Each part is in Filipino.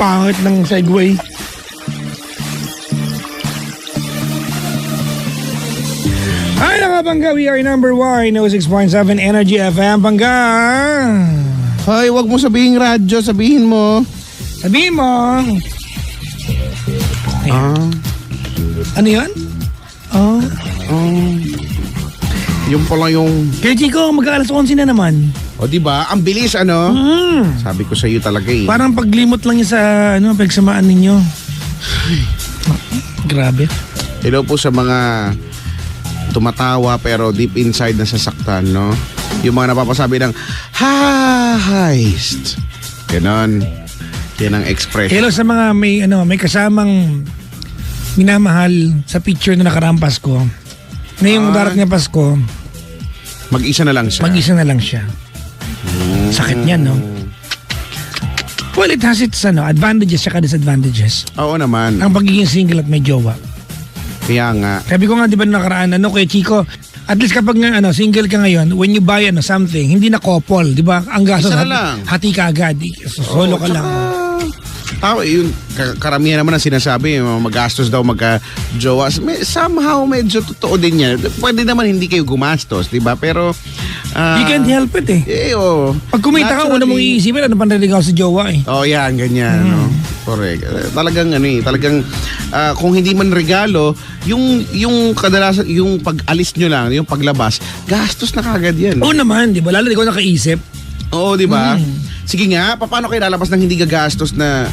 Pangit ng segue. Ay, nakabangga, we are number 1, 06.7 Energy FM, Bangga. Hoy, wag mo sabihin radyo, sabihin mo. Sabihin mo. Ano yun? Yung pala yung... Kaya Chico, mag-aalas 11 na naman. O diba, ang bilis Sabi ko sa iyo talaga eh. Parang paglimot lang yun sa pagsamaan ninyo. Grabe. Hello po sa mga tumatawa pero deep inside nasasaktan, no? Yung mga napapasabi ng heist. Ganon. Yan ang expression. Hello sa mga may kasamang minamahal sa picture na nakaraang Pasko. Ngayong darating na Pasko, mag-isa na lang siya. mag-isa na lang siya. Sakit niyan, no? Well, it has its advantages at disadvantages. Oo naman. Ang pagiging single at may jowa. Kaya nga. Sabi ko nga, di ba nakaraan, kay Chico, at least kapag nga single ka ngayon, when you buy something, hindi na couple, di ba? Ang gastos, Isa na lang. hati ka agad. Solo ka lang. Tao, yun, karamihan naman ang sinasabi, magastos daw magka-jowa. Somehow, medyo totoo din yan. Pwede naman hindi kayo gumastos, di ba? Pero, You can't help it eh. Pag kumita ka, una mong iisipin, ano pang naligaw sa jowa eh. Yan, ganyan, no? Correct. Talagang, kung hindi man regalo, yung kadalasan, yung pag-alis nyo lang, yung paglabas, gastos na kagad yan. Oo naman, di ba? Lalo di ko nakaisip. Oo, di ba? Sige nga, paano kayo lalabas ng hindi gagastos na...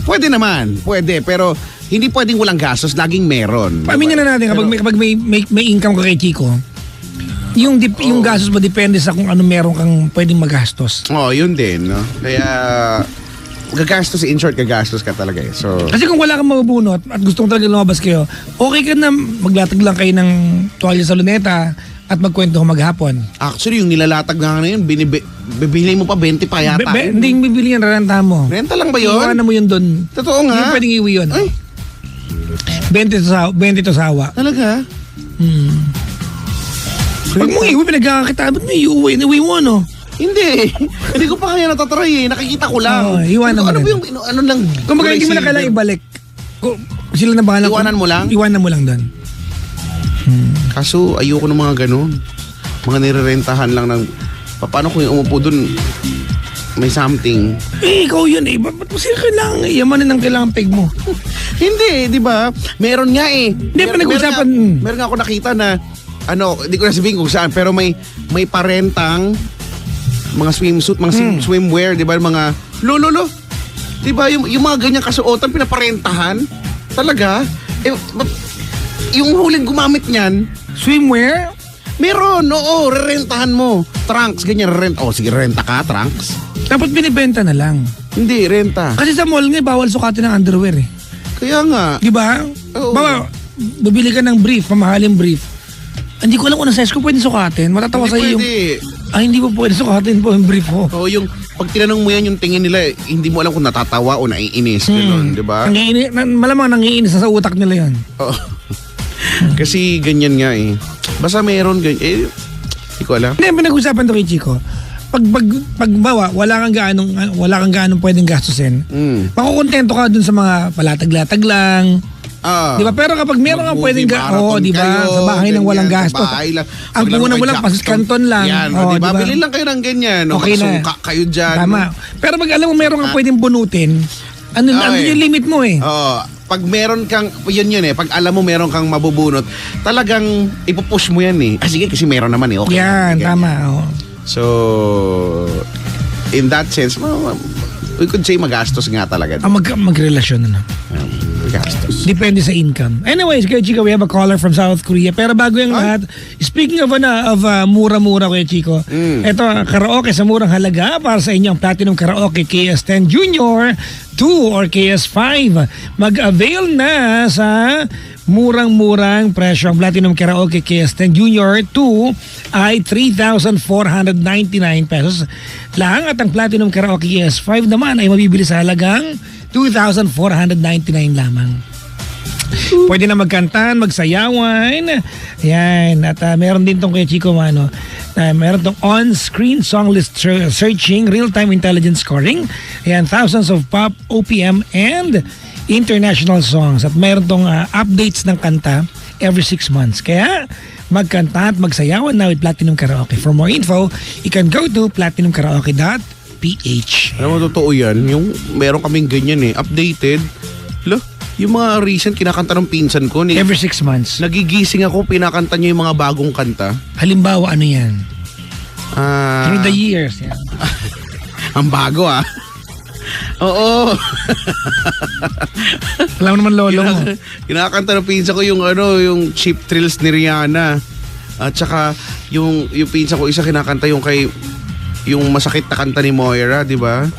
Pwede naman, pwede. Pero hindi pwedeng walang gastos, laging meron. Pamilya na natin, kapag may income ka kay Chico, yung gastos mo depende sa kung ano meron kang pwedeng magastos. Yun din, no? Kaya... gagastos, in short, gagastos ka talaga eh. So... Kasi kung wala kang mabubunot at gusto mo talaga lumabas kayo, okay ka na maglatag lang kayo ng tuwalya sa luneta at magkwento maghapon. Actually, yung nilalatag nga ngayon, bibili mo pa 20 pa yata. Hindi yung bibili yan, rarentahan mo. Renta lang ba yun? Iwanan mo yun doon. Totoo nga. Hindi pwedeng iwi yun. Ay. 20 to sawa. Talaga? Pag mo iwi, pinagkakakitaan, ba't mo iuwi? Iwi mo, no? Hindi. Hindi ko pa kaya natatry eh. Nakikita ko lang. Iwanan mo ano rin. ba yung, ano lang? Kung baga, hindi mo na kailangang ibalik. Sila na bahala. Iwanan mo lang? Iwanan mo lang doon. Kaso, ayoko ng mga ganun. Mga nirerentahan lang ng... Paano kung yung umupo dun, may something? Ikaw yun eh. Ba't mo sila kailangan? Yamanin ang kailangan peg mo. Hindi, di ba? Meron nga eh. Hindi, pinag-usapan. Meron nga ako nakita na, hindi ko na sabihin kung saan, pero may parentang mga swimsuit, mga swimwear, di ba? Mga, lolo. Di ba? Yung mga ganyang kasuotan, pinaparentahan. Talaga? Yung huling gumamit niyan, Swimwear? meron, oo, rerentahan mo. Trunks, ganyan, sige, renta ka, trunks. Dapat binibenta na lang. Hindi, renta. Kasi sa mall nga, bawal sukatin ng underwear eh. Kaya nga. Di ba? Oo. Bawa, bibili ka ng brief, mamahaling brief. Hindi ko alam kung size ko pwede sukatin. Matatawa sa iyo. Hindi po pwede sukatin po yung brief ko. Oo, yung pag tinanong mo yan, yung tingin nila, hindi mo alam kung natatawa o naiinis. Ganun, di ba? Malamang nangiinis sa utak nila yan. Oo. Kasi ganyan nga eh. Basta meron ganyan. Hindi ko alam. Hindi, pinag-usapan to kay Chico. Pagbawa, wala kang gaanong pwedeng gastusin. Makukontento ka dun sa mga palatag-latag lang. Di ba? Pero kapag meron kang pwedeng di ba? Sa bahay nang walang gastos. Ang puhunan mo lang, pasis kanton lang. Yan, di ba? Bilhin lang kayo ng ganyan. Okay na. Kayo dyan. Tama. Pero pag alam mo meron kang pwedeng bunutin, ano yung limit mo eh. Pag meron kang, yun eh, pag alam mo meron kang mabubunot, talagang ipupush mo yan eh. Sige, kasi meron naman eh. Okay. Yan, tama. So, in that sense, we could say magastos nga talaga. Magrelasyon na. Magastos. Depende sa income. Anyways, Kuya Chico, we have a caller from South Korea. Pero bago yung lahat, speaking of mura-mura, Kuya Chico, ito, karaoke sa murang halaga para sa inyong Platinum Karaoke KS10 Junior 2 or KS5. Mag-avail na sa murang-murang presyo. Ang Platinum Karaoke KS10 Junior 2 ay 3,499 pesos lang at ang Platinum Karaoke KS5 naman ay mabibili sa halagang 2,499 lamang. Pwede na magkantan, magsayawan. Yan. At meron din tong kay Chico Mano. Meron tong on-screen song list searching, real-time intelligence scoring. Ayan, thousands of pop, OPM, and international songs. At meron tong updates ng kanta every 6 months. Kaya magkanta at magsayawan na with Platinum Karaoke. For more info, you can go to platinumkaraoke.ph. Alam mo, totoo yan. Yung meron kaming ganyan updated. Yung mga recent kinakanta ng pinsan ko. Every 6 months. Nagigising ako, pinakanta niya yung mga bagong kanta. Halimbawa, ano yan? Through the years. Yan. Ang bago Oo. Alam mo naman lolo mo. Kinakanta ng pinsan ko yung yung Cheap Thrills ni Rihanna. At saka yung pinsan ko isa kinakanta yung yung masakit na kanta ni Moira, di ba?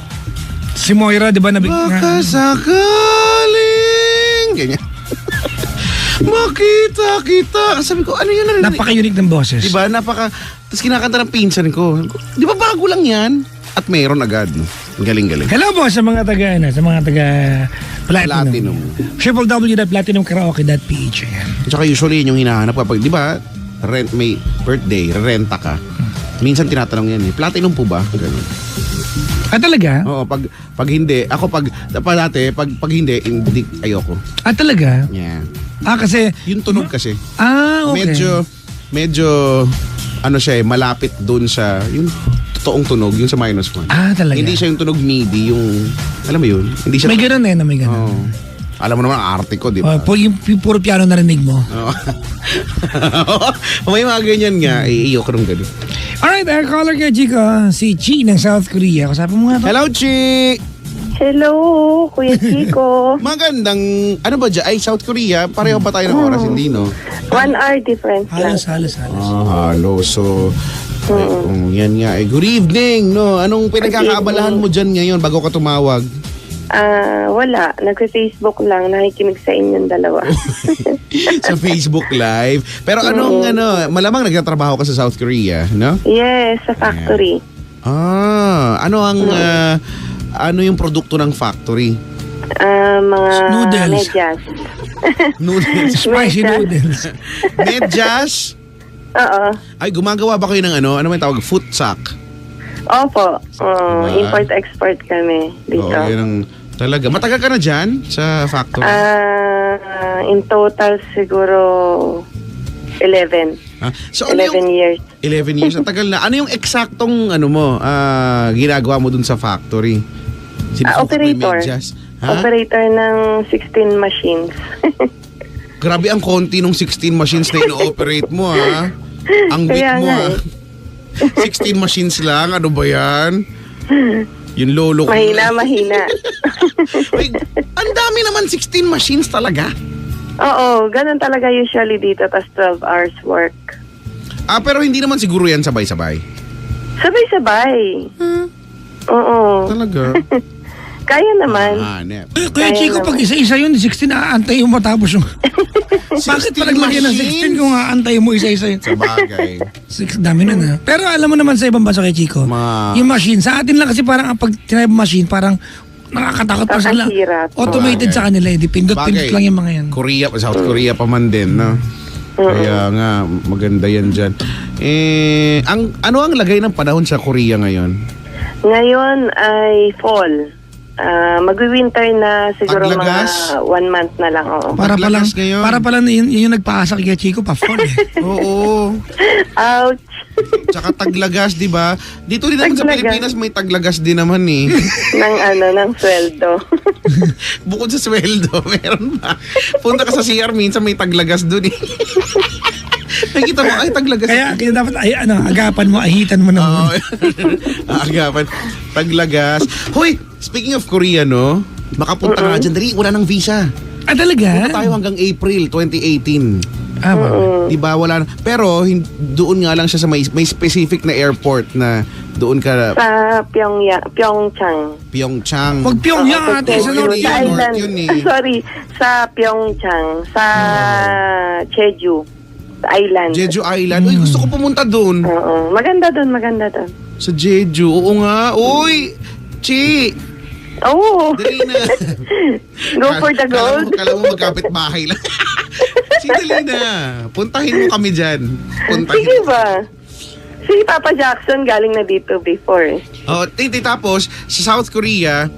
Si Moira, di ba? Baka sakaling ganyan. Makita kita. Sabi ko, ano yun? Napaka-unique ng boses. Di ba? Tapos kinakanta ng pinsan ko. Di ba bago lang yan? At mayroon agad. Galing-galing. Hello po sa mga taga Platinum. www.platinumkaraoke.ph. Tsaka usually yun yung hinahanap kapag, di ba, may birthday, renta ka. Minsan tinatanong yan Platinum po ba? Ganun. Talaga? Oo, pag hindi, ako pag hindi, ayoko. Talaga? Yeah. Kasi Yung tunog kasi. Okay. Medyo, siya malapit dun sa, yung totoong tunog, yung sa -1. Talaga? Hindi siya yung tunog MIDI, yung, alam mo yun? Hindi siya. May ganun may ganun. Oo. Alam mo naman ang arte ko, di ba? Yung puro piano narinig mo. May mga ganyan nga, ayoko nung ganun. Alright, our caller kay Chico, si Chi ng South Korea. Kasama mo nga to. Hello, Chi! Hello, Kuya Chico. Magandang, ano ba dyan? Ay, South Korea, pareho pa tayo ng oras, hindi no? 1 hour difference lang. Halos. Halos. So, yan nga. Good evening, no? Anong pinagkakaabalahan mo dyan ngayon bago ka tumawag? Wala. Nagsa-Facebook lang. Nakikinig sa inyong dalawa. Sa Facebook Live. Pero malamang nagtatrabaho ka sa South Korea, no? Yes, sa factory. Ano yung produkto ng factory? Mga Noodles. medyas. Noodles. Spicy noodles. Medyas? Oo. Ay, gumagawa ba kayo ng ano may tawag? Footsack? Opo. Diba? Import-export kami dito. Oo, yan ang talaga. Matagal ka na dyan sa factory? In total siguro 11. So, 11 years. 11 years. Ang tagal na. Ano yung eksaktong ginagawa mo dun sa factory? Operator. Operator ng 16 machines. Grabe ang konti nung 16 machines na ino-operate mo, Ang weak Kaya mo, nga 16 machines lang, ano ba yan? Yung lolo ko. Mahina. Ay, ang dami naman, 16 machines talaga. Oo, ganun talaga usually dito, tas 12 hours work. Pero hindi naman siguro yan sabay-sabay. Sabay-sabay. Oo. Talaga? Kaya naman. Kuya Chico, pag isa-isa yun, 16 aantay mo matapos yung... Bakit pa naglagyan ng 16 kung aantay mo isa-isa yun? Sa bagay. Dami na. Pero alam mo naman sa ibang bansa kay Chico, yung machine, sa atin lang kasi parang pag tinay machine, parang nakakatakot pa sila. Automated sa kanila Pindot-pindot lang yung mga yan. South Korea pa man din, no? Kaya nga, maganda yan dyan. Ano ang lagay ng panahon sa Korea ngayon? Ngayon ay fall. Magwi-winter na siguro Paglagas? mga 1 month na lang. Oo. Para pala yun yung nagpaasa kay Chico pa fall Oo. Ouch. Tsaka taglagas, di ba? Dito din naman sa Pilipinas may taglagas din naman ng sweldo. Bukod sa sweldo, meron ba? Punta ka sa CR minsan may taglagas dun Nakikita mo, ay taglagas. Kaya dapat agapan mo, ahitan mo naman. Agapan. Taglagas. Hoy, speaking of Korea, no? Makapunta ka dyan. Dali, wala ng visa. Talaga? Punta tayo hanggang April 2018. Diba, wala na. Pero, doon nga lang siya sa may specific na airport na doon ka... Sa Pyeongchang. Pyeongchang. Pag Pyongyang ate, sa North yun Sorry, sa Pyeongchang. Sa Jeju Island. Jeju Island. Uy, gusto ko pumunta doon. Oo. Maganda doon. Sa Jeju. Oo nga. Uy, Chi. Oo. Dali na. Go for the gold. Kala mo magkapit bahay lang. Dali na. Puntahin mo kami dyan. Sige ba? Si Papa Jackson galing na dito before. Oh, tapos sa South Korea,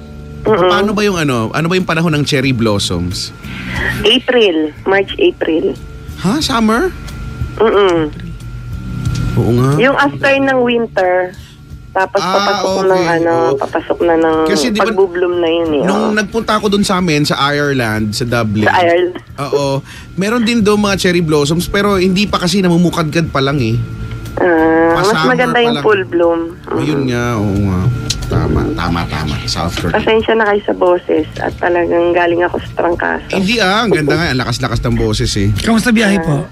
paano ba yung ano ba yung panahon ng cherry blossoms? March, April. Ha? Summer? Oo nga. Yung after ng winter, tapos papasok okay. papasok na ng Kasi di ba, pagbubloom na yun eh. Nung nagpunta ako dun sa amin, sa Ireland, sa Dublin. Sa Ireland. Oo. Meron din doon mga cherry blossoms, pero hindi pa kasi namumukadkad pa lang eh. Mas Pa-summer maganda pa yung lang. full bloom. Ayun nga, oo nga. Tama. South Korea. Pasensya na kayo sa boses at talagang galing ako sa trangkaso. Hindi ang ganda nga. Ang lakas-lakas ng boses eh. Kamusta biyahe po?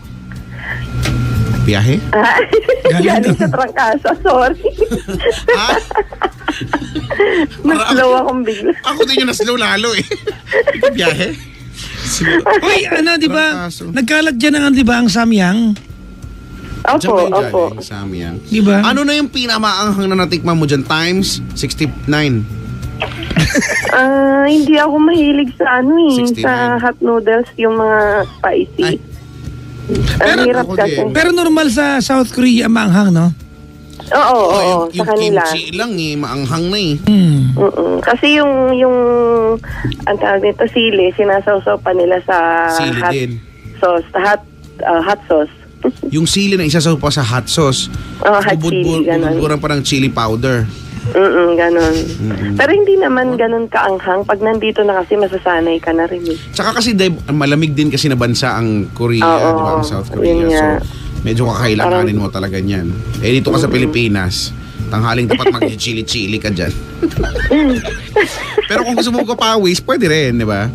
Biyahe? Galing sa trangkaso, sorry. Ha? Na-slow akong bigla. Ako din yung na-slow lalo eh. Biyahe? Uy, di ba? Trangkaso. Nagkalat dyan ang, di ba, ang samyang? Opo. Samyang. Di ba? Ano na yung pinamaanghang na natikman mo dyan? Times 69. Hindi ako mahilig sa 69. sa hot noodles, yung mga spicy. Ay. Ang hirap ako kasi. din. Pero normal sa South Korea maanghang, no? Oo, yung sa kanila. kimchi lang eh, maanghang na eh. Kasi yung ang tawag nito, sili, sinasawsaw pa nila sa Sili hot din. sauce, hot sauce. Yung sili na isasaw pa sa hot sauce. Hot chili, ganun. Bubudburan pa ng chili powder. Ganon. Pero hindi naman ganon kaanghang. Pag nandito na kasi masasanay ka na rin eh. Tsaka kasi malamig din kasi na bansa ang Korea, Oo, di ba? Ang South Korea. yun So, nga. medyo kakailanganin mo talaga niyan. Eh, dito ka sa Pilipinas, tanghaling dapat mag-chili-chili ka dyan. Pero kung gusto mo kapawis, pwede rin, di ba?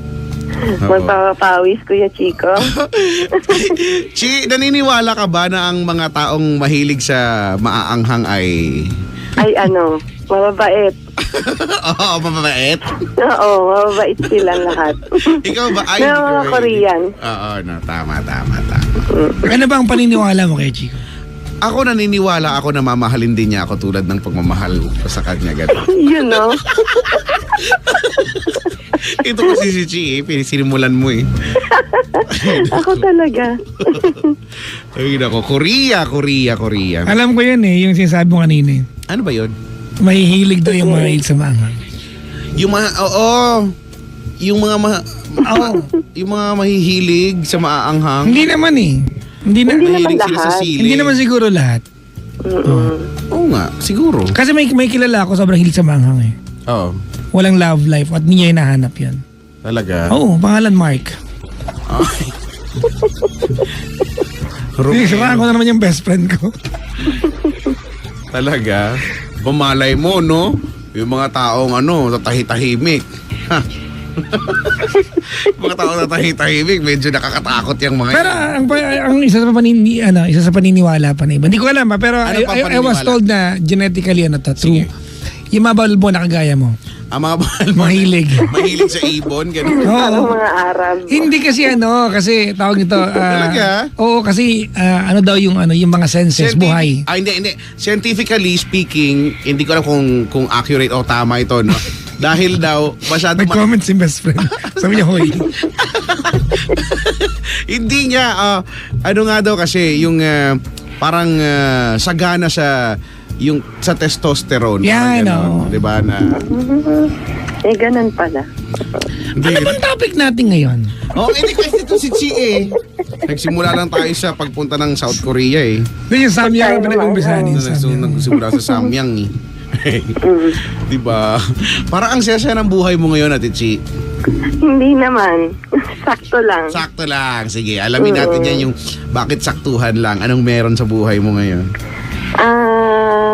Oo. Magpapawis, Kuya Chico. Naniniwala ka ba na ang mga taong mahilig sa maaanghang ay... Ay mababait. Oo, mababait. Oo, mababait silang lahat. Ikaw ba? Ay, Na mga Korean. Oo, tama. Ano ba ang paniniwala mo kay Chico? Ako naniniwala ako na mamahalin din niya ako tulad ng pagmamahal ko sa kanya. Ganun. You know? Ito kasi si Chi sinimmulan mo eh. Ako talaga. Ay, nako, Korea. Alam ko yan yung sinasabi mo kanina. Ano ba yun? Mahihilig daw yung mga sa maanghang. Yung mga, yung mga, yung mga mahihilig sa maaanghang. Hindi naman eh. Hindi naman mahihilig sila sa lahat. sili. Hindi naman siguro lahat. Oo nga, siguro. Kasi may kilala ako sobrang hilig sa maanghang eh. Oo. Walang love life at hindi niya hinahanap yan. Talaga? Oo, pangalan Mark. Ay. Siraan ko na naman yung best friend ko. Talaga? Bumalay mo, no? Yung mga taong tatahi-tahimik. Ha? Mga taong tatahi-tahimik, medyo nakakatakot yung mga Pero ang isa sa paniniwala pa na iba. Hindi ko alam pero Ano pang I was paniniwala? told na genetically true. Sige. Yung mga balbo na kagaya mo. Ang mga bahal mo. Mahilig. Mahilig sa ibon, gano'n. Parang Oo. mga Arab. Hindi kasi kasi tawag nito. Talaga? Oo, kasi daw yung mga senses, buhay. Hindi. Scientifically speaking, hindi ko alam kung accurate o tama ito, no? Dahil daw, masyado... Nag-comment si best friend. Sabi niya, hoy. Hindi niya, nga daw kasi, yung parang sagana sa testosterone. Yeah, parang ganon, di ba, na... Ganun pala. Ano bang topic natin ngayon? Hindi kasi ito si Chi eh. Nagsimula lang tayo sa pagpunta ng South Korea eh. Doon yung Samyang pinag-umpisahan yung Samyang. Nagsimula sa Samyang eh. Di ba? Parang ang saya-saya ng buhay mo ngayon, Ate Chi. Hindi naman. Sakto lang. Sakto lang. Sige, alamin natin yan yung bakit saktuhan lang. Anong meron sa buhay mo ngayon?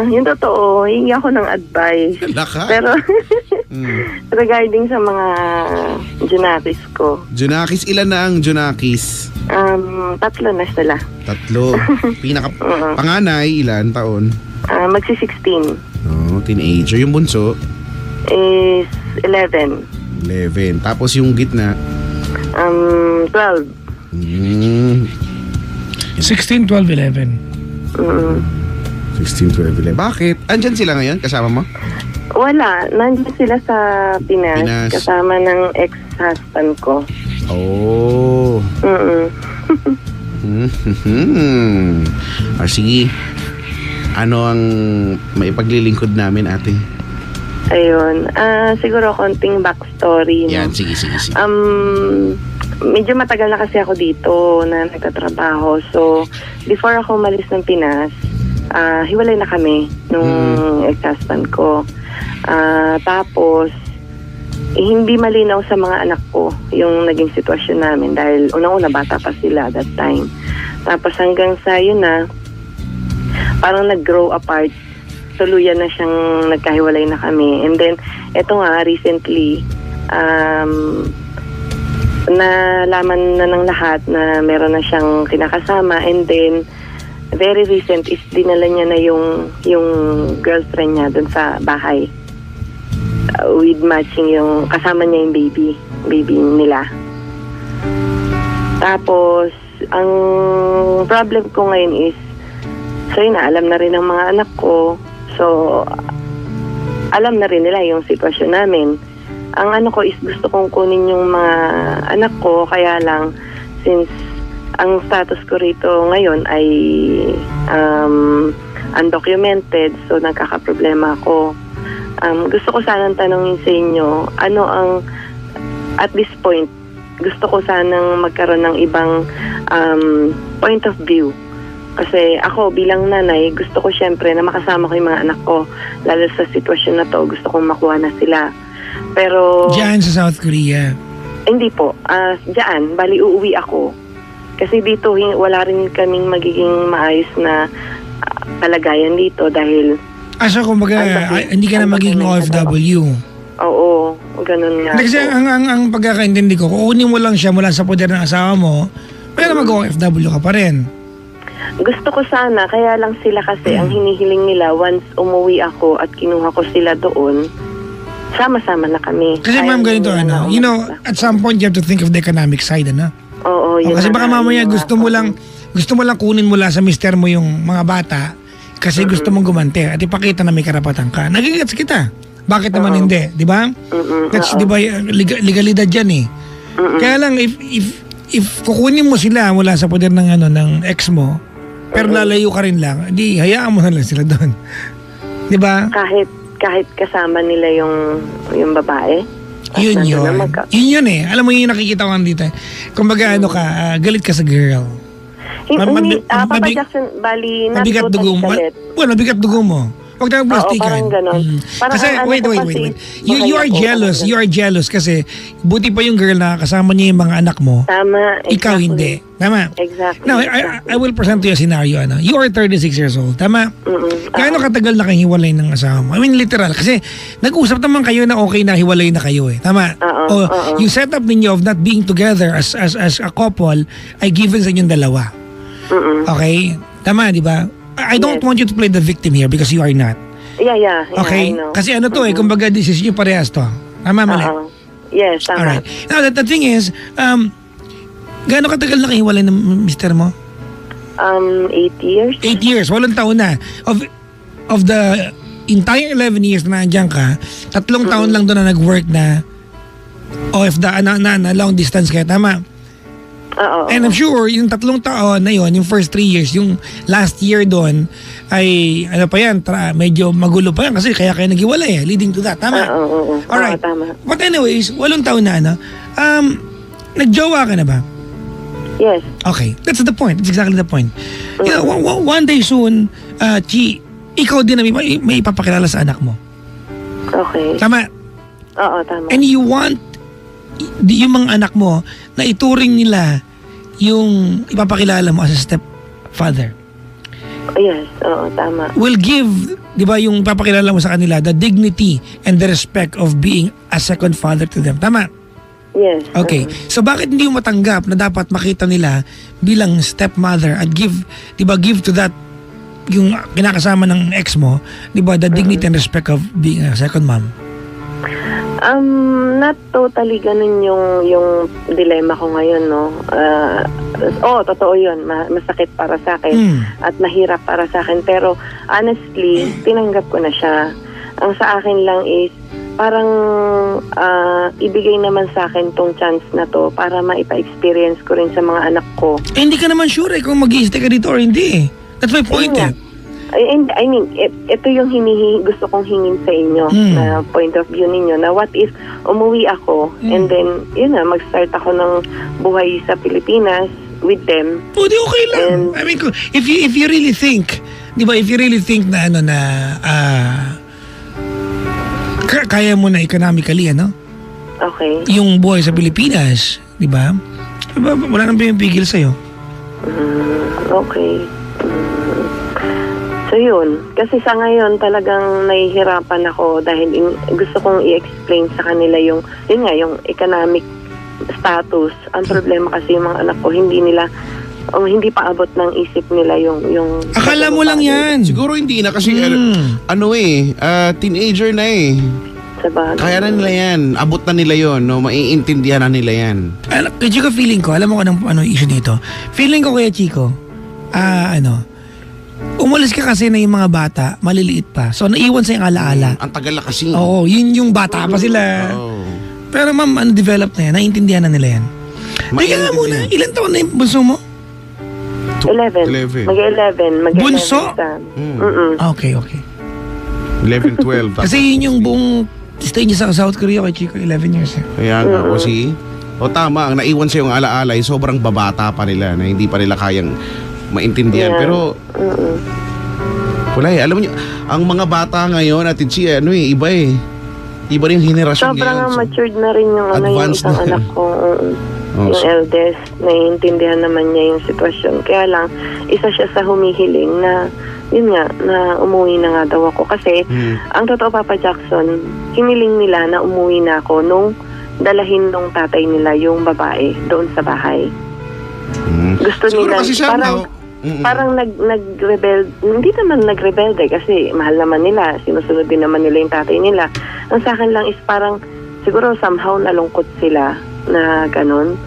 Yung totoo, hingi ako ng advice. Laka. Pero regarding sa mga junakis ko. Junakis, ilan na ang Junakis? 3 na sila. 3. Panganay, ilan taon? Magsi-16 Teenager. Yung bunso? is 11. 11. Tapos yung gitna? 12. 16, 12, 11. 16, 12, 11. Bakit? Andyan sila ngayon? Kasama mo? Wala, nandiyan sila sa Pinas, Pinas. kasama ng ex-husband ko. Oh. Sige. Ano ang maipaglilingkod namin, ate? Ayun. Siguro konting backstory. Yan, No? sige. Medyo matagal na kasi ako dito na nagtatrabaho. So, before ako umalis ng Pinas, hiwalay na kami nung ex-husband ko. Tapos, hindi malinaw sa mga anak ko yung naging sitwasyon namin dahil unang-una bata pa sila that time. Tapos hanggang sa yun na, parang nag-grow apart. Tuluyan na siyang nagkahiwalay na kami. And then, eto nga, recently, nalaman na ng lahat na meron na siyang kinakasama. And then, very recent is dinala niya na yung girlfriend niya dun sa bahay. With matching yung kasama niya yung baby nila. Tapos, ang problem ko ngayon is, so yun na, alam na rin ng mga anak ko. So, alam na rin nila yung sitwasyon namin. Ang ano ko is gusto kong kunin yung mga anak ko, kaya lang, since ang status ko rito ngayon ay undocumented, so nagkakaproblema ako. Gusto ko sanang tanongin sa inyo, ano ang, at this point, gusto ko sanang magkaroon ng ibang point of view. Kasi ako bilang nanay, gusto ko syempre na makasama ko yung mga anak ko. Lalo sa sitwasyon na to, gusto kong makuha na sila. Pero... Diyan sa South Korea. Hindi po. Diyan, bali uuwi ako. Kasi dito, wala rin kaming magiging maayos na kalagayan dito dahil... So kumbaga, hindi ka na magiging OFW. Oo, ganun nga. Kasi ang pagkakaintindi ko, kukunin mo lang siya mula sa poder ng asawa mo, pero mag-OFW ka pa rin. Gusto ko sana, kaya lang sila kasi ang hinihiling nila once umuwi ako at kinuha ko sila doon, sama-sama na kami. Kasi ma'am, ganito, you know, at some point you have to think of the economic side, Oo, yun. Kasi baka mamaya gusto mo lang kunin mula sa mister mo yung mga bata kasi gusto mong gumante at ipakita na may karapatan ka. Nagigets kita. Bakit naman hindi, di ba? That's, di ba, legalidad yan eh. Kaya lang, if kukunin mo sila mula sa poder ng ex mo, pero lalayo ka rin lang, di hayaan mo na lang sila doon. Di ba? Kahit kasama nila yung babae. Yun yun eh. Alam mo yung nakikita ko dito. Kumbaga galit ka sa girl. Papa Jackson, bali mabigat dugo mo. Well, mabigat dugo mo. Huwag tayong plastikan. Parang ganon. Kasi, wait. You are jealous. You are jealous kasi buti pa yung girl na kasama niya yung mga anak mo. Tama. Exactly. Ikaw hindi. Tama? Exactly. Now, I will present to you a scenario. You are 36 years old. Tama? Gaano katagal na kayong hiwalay ng asawa mo? I mean, literal. Kasi nag-usap naman kayo na okay na hiwalay na kayo eh. Tama? Yung setup ninyo of not being together as a couple ay given sa inyong dalawa. Okay? Tama, di ba? I don't want you to play the victim here because you are not. Yeah, okay? I know. Kasi kumbaga decision nyo parehas to. Tama, mali? Yes, tama. Alright. Now, the thing is, gaano katagal na kahiwalay ng mister mo? 8 years. 8 years, 8 taon na. Of the entire 11 years na nandiyan ka, 3 taon lang doon na nag-work na na long distance kayo, tama? And I'm sure, yung 3 taon na yon, yung first 3 years, yung last year doon, ay, medyo magulo pa yan kasi kaya kayo naghiwalay leading to that. Tama? Alright. Tama. But anyways, 8 taon na, nagjowa ka na ba? Yes. Okay. That's the point. That's exactly the point. You know, one day soon, Chi, ikaw din na may ipapakilala sa anak mo. Okay. Tama? Oo, tama. And you want yung mga anak mo na ituring nila yung ipapakilala mo as a stepfather. Yes, oo, tama. Will give, di ba, yung ipapakilala mo sa kanila the dignity and the respect of being a second father to them. Tama? Yes. Okay. So bakit hindi mo matanggap na dapat makita nila bilang stepmother at give to that yung kinakasama ng ex mo, di ba, the dignity and respect of being a second mom? Not totally ganun yung dilemma ko ngayon, no. Totoo yun. Masakit para sa akin at mahirap para sa akin. Pero honestly, tinanggap ko na siya. Ang sa akin lang is parang ibigay naman sa akin tong chance na to para maipa-experience ko rin sa mga anak ko. Hindi ka naman sure kung mag-i-stay ka dito or hindi. That's my point Yun nga. I mean, ito yung gusto kong hingin sa inyo na point of view ninyo na what if umuwi ako and then, yun na, mag-start ako ng buhay sa Pilipinas with them. Pwede okay lang. And- I mean, if you really think, di ba, if you really think na kaya mo na economically, Okay. yung buhay sa Pilipinas, di ba? Diba, wala nang pinipigil sa'yo. Okay. So yun, kasi sa ngayon talagang nahihirapan ako dahil gusto kong i-explain sa kanila yung economic status. Ang problema kasi yung mga anak ko, hindi pa abot ng isip nila yung Akala mo lang yan. Siguro hindi na kasi teenager na eh. Sa bagay. Kaya na nila yan. Abot na nila yon, no? Maiintindihan na nila yan. Kaya Chico, feeling ko, alam mo kung anong issue dito? Feeling ko kaya Chico, umalis ka kasi na yung mga bata, maliliit pa. So, naiwan sa yung alaala. Ang tagal na kasi. Oo, yun yung bata pa sila. Oo. Pero ma'am, develop na yan. Naiintindihan na nila yan. Teka nga muna, ilan taon na yung bunso mo? 11. Mag-11. Bunso? Okay. 11, 12. Kasi yun yung buong stay niya sa South Korea kay Chico, 11 years. Kaya nga, o tama, ang naiwan sa yung alaala ay sobrang babata pa nila na hindi pa nila kayang maintindihan. Yeah. Pero, wala eh. Alam niyo, ang mga bata ngayon, Ate Chi, iba eh. Iba rin yung henerasyon Sobrang ngayon. matured na rin yung advanced isang na. anak ko. Oh, Yung eldest, naiintindihan naman niya yung sitwasyon. Kaya lang, isa siya sa humihiling na, yun nga, na umuwi na nga daw ako. Kasi, ang totoo, Papa Jackson, hiniling nila na umuwi na ako nung dalahin nung tatay nila yung babae doon sa bahay. Gusto Siguro nila, kasi siya, parang nag-rebel, hindi naman nag-rebelde kasi mahal naman nila, sinusunod din naman nila yung tatay nila. Ang sa akin lang is parang, siguro somehow nalungkot sila na ganun.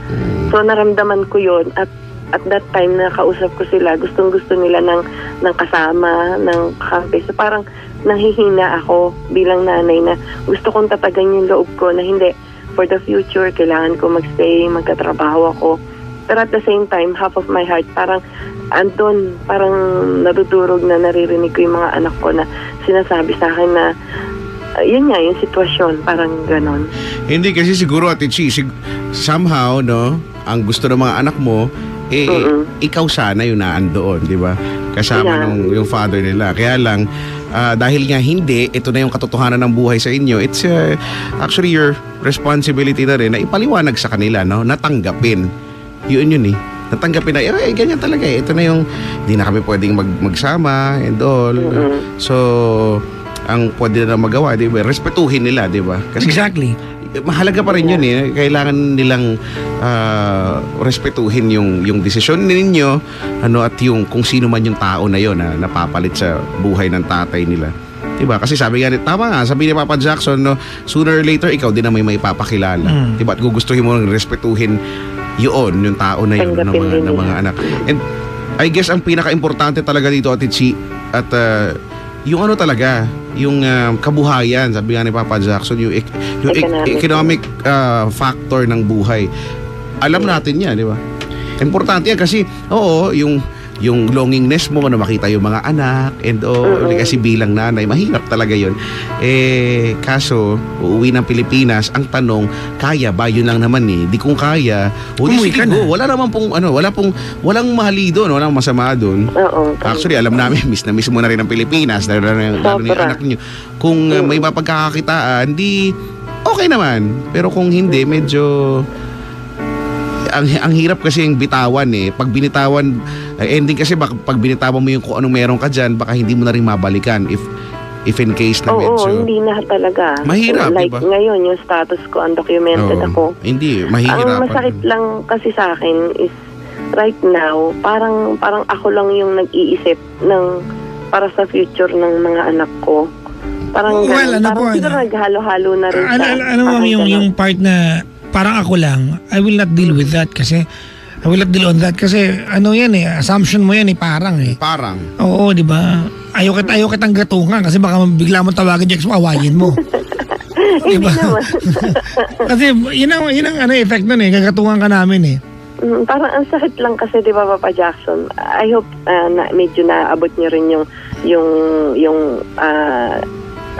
So naramdaman ko yun at that time na kausap ko sila, gustong-gusto nila ng kasama, ng kampi. So parang nahihina ako bilang nanay na gusto kong tatagan yung loob ko na hindi, for the future, kailangan ko magstay, magkatrabaho ako. Pero at the same time, half of my heart, parang andun, parang nadudurog na naririnig ko yung mga anak ko na sinasabi sa akin na yun nga, yung sitwasyon, parang ganon. Hindi kasi siguro, Ate Chi, somehow, no, ang gusto ng mga anak mo, ikaw sana yung naandoon, di ba? Kasama nung yung father nila. Kaya lang, dahil nga hindi, ito na yung katotohanan ng buhay sa inyo, it's actually your responsibility na rin na ipaliwanag sa kanila, no? Natanggapin. Yun eh. Natanggapin na, ganyan talaga eh. Ito na yung, hindi na kami pwedeng magsama and all. So, ang pwede na magawa, di ba? Respetuhin nila, di ba? Kasi Exactly. mahalaga pa rin yun eh. Kailangan nilang respetuhin yung desisyon ninyo at yung kung sino man yung tao na yun na napapalit sa buhay ng tatay nila. Diba? Kasi sabi nga, tama nga, sabi ni Papa Jackson, no, sooner or later, ikaw din na may maipapakilala. Diba? At gugustuhin mo nang respetuhin yung tao na yun ng mga anak. And I guess ang pinaka-importante talaga dito, Ate Chi, at yung talaga, yung kabuhayan, sabi nga ni Papa Jackson, yung economic factor ng buhay. Alam natin yan, di ba? Importante yan kasi, yung longingness mo na makita yung mga anak and kasi bilang nanay, mahirap talaga yun. Kaso, uuwi ng Pilipinas, ang tanong, kaya ba? Yun lang naman eh. Di kung kaya, Umuwi ka na. wala naman pong, walang mahali doon, walang masama doon. Actually, alam namin, miss na miss mo na rin ang Pilipinas, lalo na yung anak niyo. Kung may mapagkakakitaan, di, okay naman. Pero kung hindi, medyo ang hirap kasi yung bitawan eh. Pag binitawan, ending kasi pag binitawan mo yung kung anong meron ka dyan, baka hindi mo na rin mabalikan if in case na medyo. Hindi na talaga. Mahirap, like, diba? Ngayon, yung status ko, undocumented ako. Hindi, mahihirapan. Ang masakit lang kasi sa akin is, right now, parang ako lang yung nag-iisip para sa future ng mga anak ko. Parang siguro naghalo-halo na rin Ano yung part na parang ako lang, I will not deal with that kasi assumption mo yan parang eh. Parang. Oo, di ba? ayaw kitang gatungan kasi baka bigla mo tawagin yung ex mo, awayin mo. Hindi Diba? naman. Kasi yun ang effect nun eh, gagatungan ka namin eh. Parang ang sakit lang kasi, di ba, Papa Jackson? I hope na medyo naabot niyo rin yung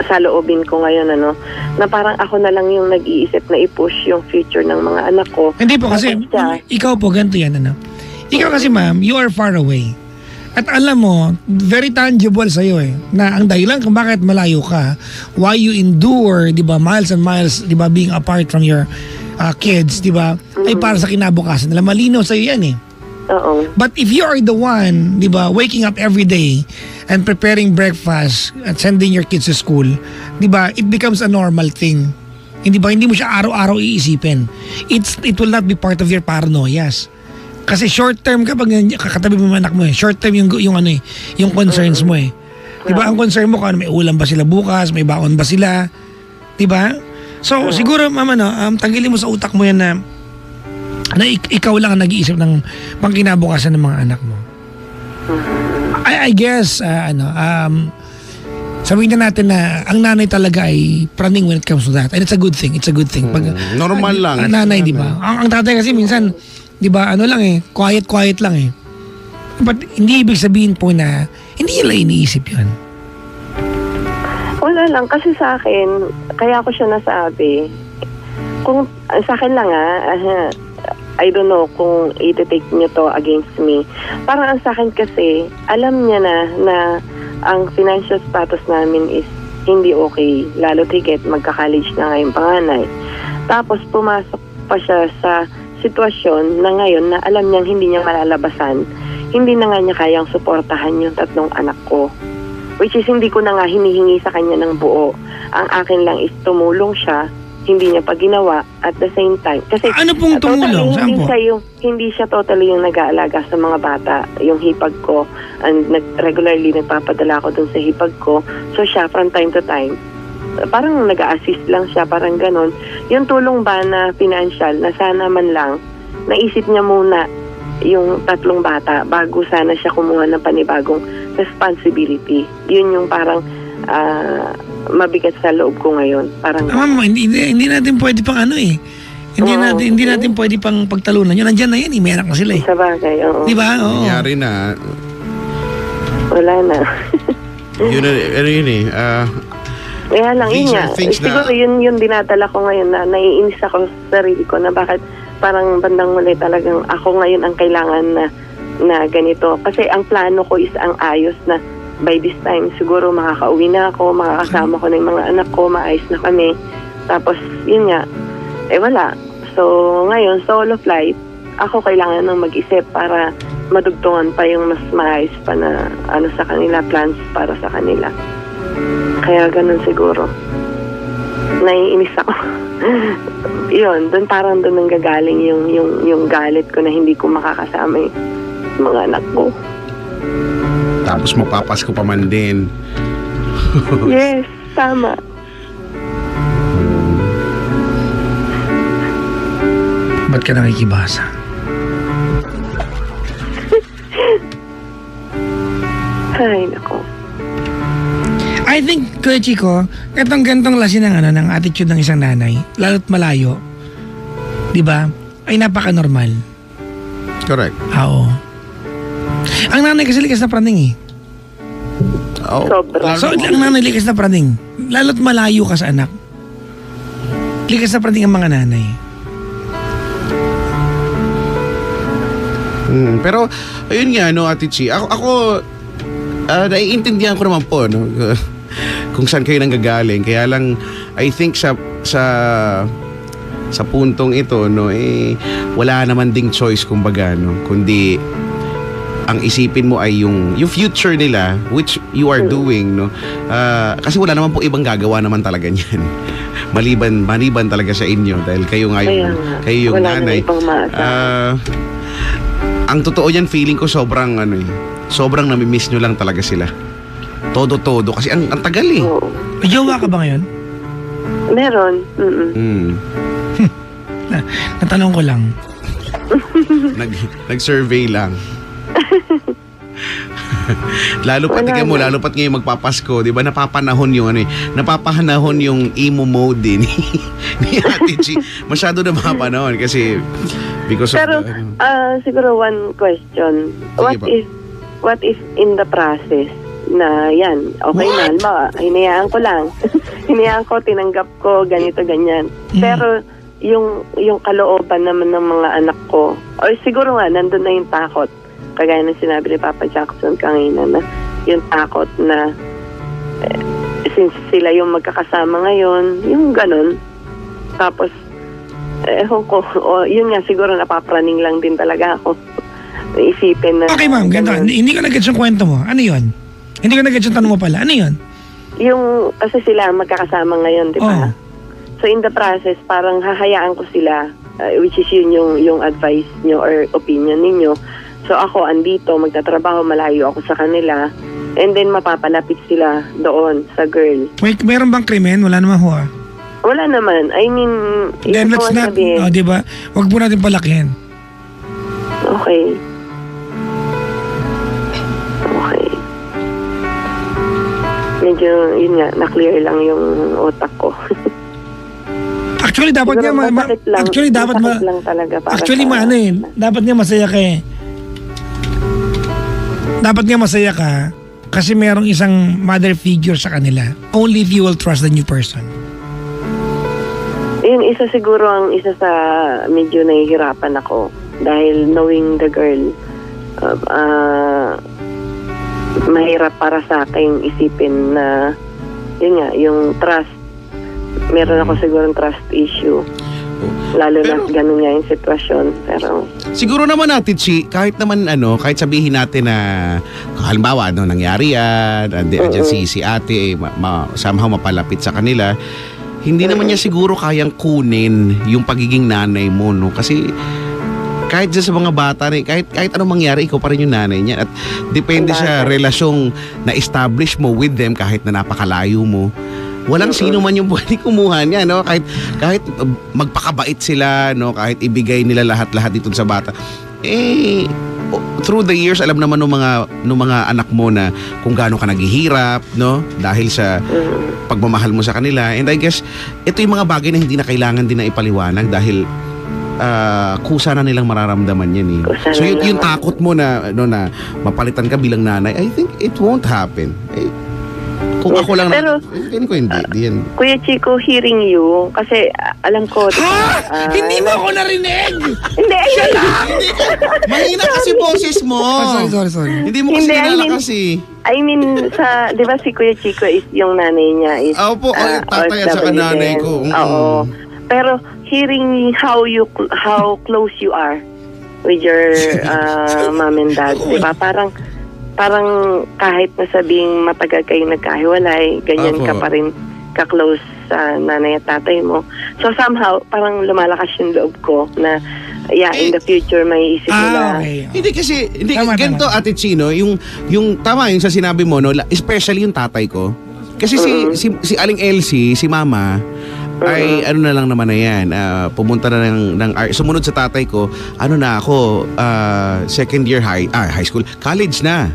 saloobin ko ngayon, ano, na parang ako na lang yung nag-iisip na i-push yung future ng mga anak ko. Hindi po kasi, Bakit siya? ikaw po, ganito yan, ano. Ikaw kasi ma'am, you are far away. At alam mo, very tangible sa'yo eh, na ang dahilan kung bakit malayo ka, why you endure, di ba, miles and miles, di ba, being apart from your kids, di ba, ay para sa kinabukasan nila. Malinaw sa'yo yan eh. Oo. But if you are the one, di ba, waking up every day and preparing breakfast at sending your kids to school, di ba, it becomes a normal thing. Hindi ba, hindi mo siya araw-araw iisipin. It will not be part of your paranoias. Kasi short term kapag kakatabi mo yung anak mo eh, short term yung ano eh, yung concerns mo eh. Di ba, ang concern mo kung ano, may ulam ba sila bukas, may baon ba sila, di ba? So siguro mama no, tanggalin mo sa utak mo yan na ikaw lang ang nag-iisip ng pangkinabukasan ng mga anak mo. I guess, sabihin na natin na ang nanay talaga ay praning when it comes to that. And it's a good thing. It's a good thing. Normal lang. Nanay, di ba? Ang tatay kasi minsan, di ba, ano lang eh, quiet lang eh. But hindi ibig sabihin po na hindi nila iniisip yun. Wala lang. Kasi sa akin, kaya ko siya nasabi, kung sa akin lang I don't know kung i-take niyo to against me. Parang ang sa akin kasi, alam niya na ang financial status namin is hindi okay. Lalo tigit, magka-college na ngayon panganay. Tapos pumasok pa siya sa sitwasyon na ngayon na alam niyang hindi niya malalabasan. Hindi na nga niya kayang suportahan yung 3 anak ko. Which is hindi ko na nga hinihingi sa kanya ng buo. Ang akin lang is tumulong siya, hindi niya pa ginawa at the same time. Kasi Ano pong tumulong? Saan po? Hindi siya totally yung nag-aalaga sa mga bata. Yung hipag ko, and regularly nagpapadala ko dun sa hipag ko. So siya from time to time, parang nag-a-assist lang siya, parang ganon. Yung tulong ba na financial, na sana man lang, naisip niya muna yung 3 bata bago sana siya kumuha ng panibagong responsibility. Yun yung parang mabigat sa loob ko ngayon. Parang Ma'am, hindi natin pwede pang ano eh. Hindi natin pwede pang pagtalunan. Yun, nandyan na yan eh. May anak na sila eh. sa bagay, oo. Di ba? Oo. Nangyari na. Wala na. Yun eh. Kaya lang, These yun are nga. things na- Siguro yun yung dinadala ko ngayon na naiinis ako sa sarili ko na bakit parang bandang muli talagang ako ngayon ang kailangan na ganito. Kasi ang plano ko is ang ayos na by this time siguro makakauwi na ako, makakasama ko na yung mga anak ko, maayos na kami. Tapos yun nga, wala. So ngayon, solo flight, ako kailangan nang mag-isip para madugtungan pa yung mas maayos pa na ano sa kanila, plans para sa kanila. Kaya ganun siguro. Naiinis ako. Yun, parang doon nanggagaling yung galit ko na hindi ko makakasama yung mga anak ko. Tapos magpapasko pa man din. Yes, tama. Ba't ka nakikibasa? Ay, nako. I think, Kuya Chico, itong gantong lasi ng attitude ng isang nanay, lalo't malayo, di ba, ay napaka-normal. Correct. Oo. Ang nanay kasi likas na praning eh. Oh, Sobra. So, ang nanay likas na praning, lalo't malayo ka sa anak. Likas na praning ang mga nanay. Pero, ayun nga, no, Ate Chi, ako naiintindihan ko naman po, no, kung saan kayo nanggagaling. Kaya lang, I think sa puntong ito, no, wala naman ding choice, kumbaga, no, kundi ang isipin mo ay yung future nila, which you are doing, no. Kasi wala naman po ibang gagawa naman talaga niyan. Maliban talaga sa inyo dahil kayo nga kayo yung wala nanay. na ibang maasa. Ang totoo niyan, feeling ko sobrang sobrang nami-miss nyo lang talaga sila. Todo kasi ang tagal eh. Oo. May jowa ka ba ngayon? Meron. Natanong ko lang. Nag-survey lang. Lalo pat tingnan mo, lalo pat ngayon magpapasko, 'di ba? Napapanahon yung napapanahon yung emo mode din ni Ate Chi. Masyado na mapanahon kasi because Pero of siguro one question. Sige po. What if in the process na yan, okay na, halimbawa, hinayaan ko lang. Hinayaan ko, tinanggap ko, ganito, ganyan. Pero yung kalooban naman ng mga anak ko, or siguro nga, nandun na yung takot. Kagaya ng sinabi ni Papa Jackson kanina na yung takot na since sila yung magkakasama ngayon, yung ganun. Tapos, yun nga, siguro napapraning lang din talaga ako. Isipin na... Okay ma'am, ganito. Hindi ko nag-gets yung kwento mo. Ano yun? Hindi ko nag-gets yung tanong mo pala. Ano yun? Yung, kasi sila magkakasama ngayon, di ba? Oh. So in the process, parang hahayaan ko sila, which is yun yung advice nyo or opinion ninyo. So ako andito, magtatrabaho, malayo ako sa kanila. And then mapapalapit sila doon sa girl. Wait, meron bang krimen? Wala naman ho ah. Wala naman. I mean, Then let's not, di ba? Huwag po natin palakihin. Okay. Okay. Medyo, yun nga, na-clear lang yung otak ko. Actually, dapat Siguro nga, masakit lang. actually, dapat Masakit lang talaga para actually, sa- dapat nga masaya ka eh. Dapat nga masaya ka kasi merong isang mother figure sa kanila. Only if you will trust the new person. Yun, isa siguro ang isa sa medyo nahihirapan ako dahil knowing the girl, mahirap para sa akin isipin na yun nga, yung trust, meron ako siguro trust issue. Lalo na ganun nga yung sitwasyon. Pero siguro naman Ate Chi, kahit naman kahit sabihin natin na halimbawa nangyari yan, andyan si ate somehow mapalapit sa kanila, hindi naman niya siguro kayang kunin yung pagiging nanay mo, no? Kasi kahit dyan sa mga bata, kahit anong mangyari, ikaw pa rin yung nanay niya. At depende sa relasyong na-establish mo with them kahit na napakalayo mo. Walang sino man yung pwede kumuha niya, no? Kahit magpakabait sila, no? Kahit ibigay nila lahat-lahat dito sa bata. Through the years, alam naman ng mga anak mo na kung gaano ka naghihirap, no? Dahil sa pagmamahal mo sa kanila. And I guess, ito yung mga bagay na hindi na kailangan din na ipaliwanag dahil kusa na nilang mararamdaman yan eh. So yung takot mo na mapalitan ka bilang nanay, I think it won't happen. Kung ako lang pero, ko hindi yan. Kuya Chico, hearing you, kasi alam ko... Hindi mo ako narinig! Hindi, Mahina kasi boses mo. Sorry. Hindi mo kasi nalalakas eh. I mean, di ba si Kuya Chico is yung nanay niya is... Opo, tatay at saka nanay ko. Oo. Pero hearing how close you are with your mom and dad, di ba? Parang kahit na sabing matagal kayong nagkahiwalay, ganyan ka pa rin ka-close sa nanay at tatay mo. So somehow, parang lumalakas yung loob ko na in the future may isip nila. Okay. Hindi kasi, ganito Tama. Ate Chino, yung tama yung sa sinabi mo, no, especially yung tatay ko. Kasi si Aling Elsie, si Mama, ay na lang naman na yan, pumunta na sumunod sa tatay ko, na ako, second year high school, college na.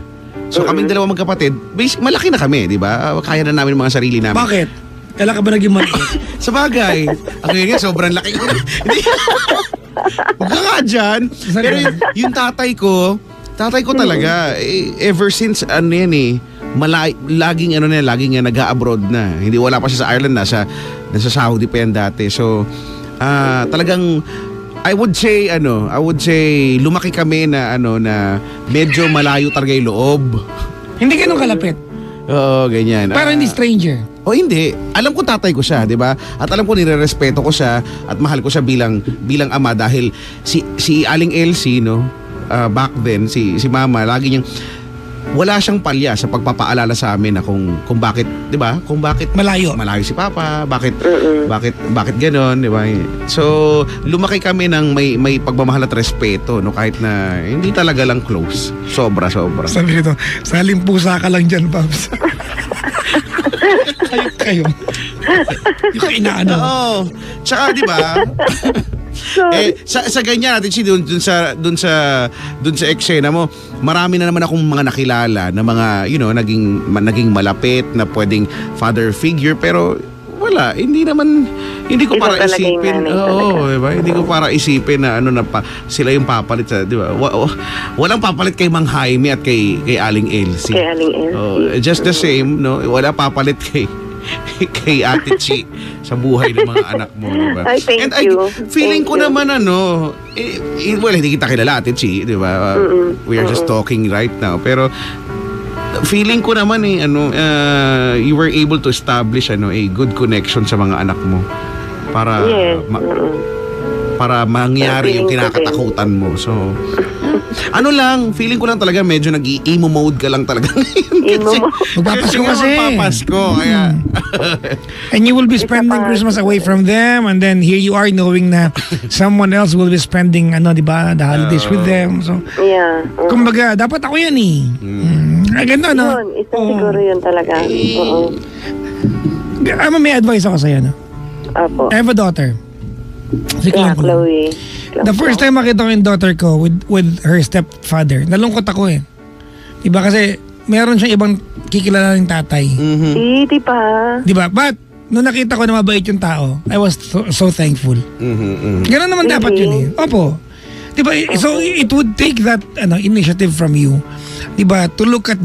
So kaming dalawa magkapatid, malaki na kami, di ba? Kaya na namin mga sarili namin. Bakit? Kailan ka ba naging maliit? Sa bagay. Ang ngayon sobrang laki ko. Huwag ka nga dyan. Pero yung tatay ko talaga, ever since laging nag-a-abroad na. Hindi, wala pa siya sa Ireland, nasa Saudi pa yan dati. So, talagang I would say lumaki kami na medyo malayo talaga yung loob. Hindi ganun kalapit. Oo, ganyan. Pero hindi stranger. O hindi. Alam ko tatay ko siya, 'di ba? At alam ko nirerespeto ko siya at mahal ko siya bilang ama dahil si Aling Elsie, no, back then si Mama lagi niyang wala siyang palya sa pagpapaalala sa amin na kung bakit, 'di ba? Kung bakit Malayo si Papa, bakit gano'n, 'di ba? So, lumaki kami ng may pagmamahal at respeto, no, kahit na hindi talaga lang close. Sobra. Sabi nito, saling pusa ka lang dyan, Pops. kayo. Yung inaano. Oo. Tsaka, 'di ba? Sa ganyan natin si dun sa eksena mo, marami na naman akong mga nakilala na mga naging malapit na pwedeng father figure, pero wala, hindi ko Iba para talaga yung isipin. nanay Diba? Hindi ko para isipin na sila yung papalit sa, di ba? Walang papalit kay Mang Jaime at kay Aling Elsie. Kay Aling Elsie. Just the same, no? Wala papalit kay Ate Chi sa buhay ng mga anak mo, diba? Ay, thank you. Feeling Thank ko you. naman well, hindi kita kilala, Ate Chi, di ba? We are just talking right now. Pero feeling ko naman you were able to establish a good connection sa mga anak mo para Yes. para mangyari yung Feeling ko kinakatakutan mo. So feeling ko lang talaga medyo nag-emo mode ka lang talaga ngayon. Emo mo. Magpapasko kasi. Magpapasko, kaya And you will be spending pa. Christmas away from them, and then here you are knowing na someone else will be spending the holidays with them. So, Yeah. kumbaga, dapat ako yan eh. Ganda, no? Yun, isa siguro yun talaga. Oo. May advice ako sa'yo, no? Apo. I have a daughter. Si Yeah, Chloe. Chloe. The first time makita ko yung daughter ko with her stepfather, nalungkot ako eh. Diba kasi meron siyang ibang kikilala ng tatay. Di ba? Diba? But, nung nakita ko na mabait yung tao, I was so thankful. Ganun naman dapat yun eh. Opo. Diba? So, it would take that initiative from you. Diba? To look at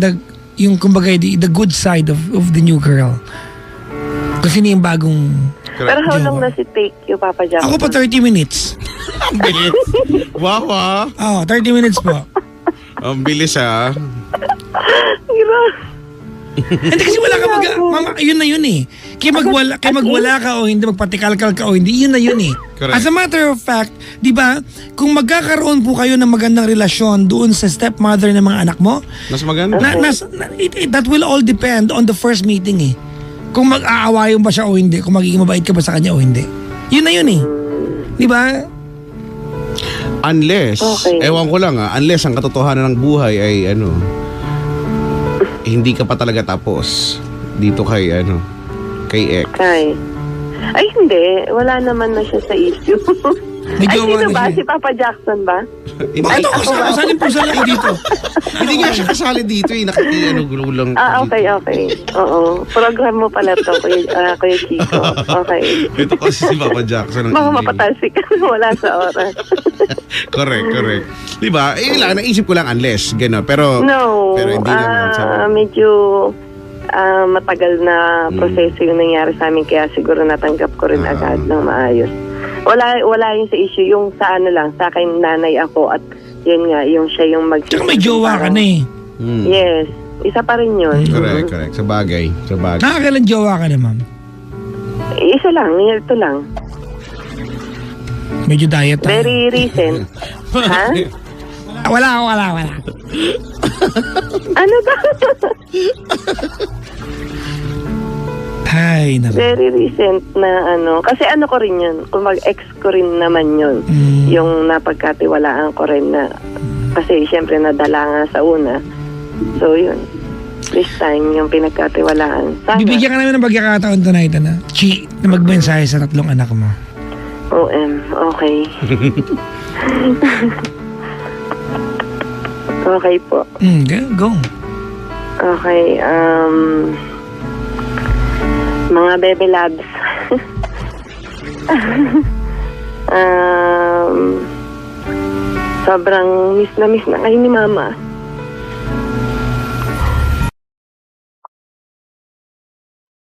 yung kumbaga, the good side of the new girl. Kasi yun yung bagong... Pero how long na si take you, Papa Jackson? Ako pa 30 minutes. ang bilis. Wow, Oh, 30 minutes po. ang bilis ah. Hindi kasi wala ka mama, yun na yun eh. Kaya magwala ka o hindi, magpatikal-kal ka o hindi, yun na yun eh. Correct. As a matter of fact, di ba, kung magkakaroon po kayo ng magandang relasyon doon sa stepmother ng mga anak mo, Mas maganda. that will all depend on the first meeting eh. Kung mag-aawayon ba siya o hindi, kung magiging mabait ka ba sa kanya o hindi. Yun na yun eh. Di ba? Unless, ewan ko lang unless ang katotohanan ng buhay ay hindi ka pa talaga tapos dito kay ex. Ay, hindi. Wala naman na siya sa issue. May Ay, jowa sino na ba? siya. Si Papa Jackson ba? Hindi, Ito, kasalin po ako dito. hindi nga siya kasali dito gulo lang. Okay. Oo. Program mo pala to, Kuya Chico. Okay. Ito kasi si Papa Jackson. Baka mapatalsik ka na wala sa oras. Correct. Diba? Naisip ko lang unless, gano'n. Pero hindi naman. Medyo matagal na proseso yung nangyari sa amin, kaya siguro natanggap ko rin agad ng maayos. Wala yung sa issue, yung sa sa akin nanay ako at yun nga, yung siya yung Tsaka may jowa ka na eh. Yes, isa pa rin yun. Correct. Sa bagay. Nakakailan jowa ka na, ma'am? Isa lang, ito lang. Medyo diet ah. Very recent. Ha? Wala. Ano ba? Ay, naman. Very recent na kasi ko rin yun, kung mag-ex ko rin naman yun, yung napagkatiwalaan ko rin na, kasi syempre nadala nga sa una. So yun, this time yung pinagkatiwalaan. Sana. Bibigyan ka namin ng pagkakataon tonight, Chi, na magmensahe sa 3 anak mo. Okay. Okay po. Go. Okay, mga baby labs. Sobrang miss na kayo ni Mama.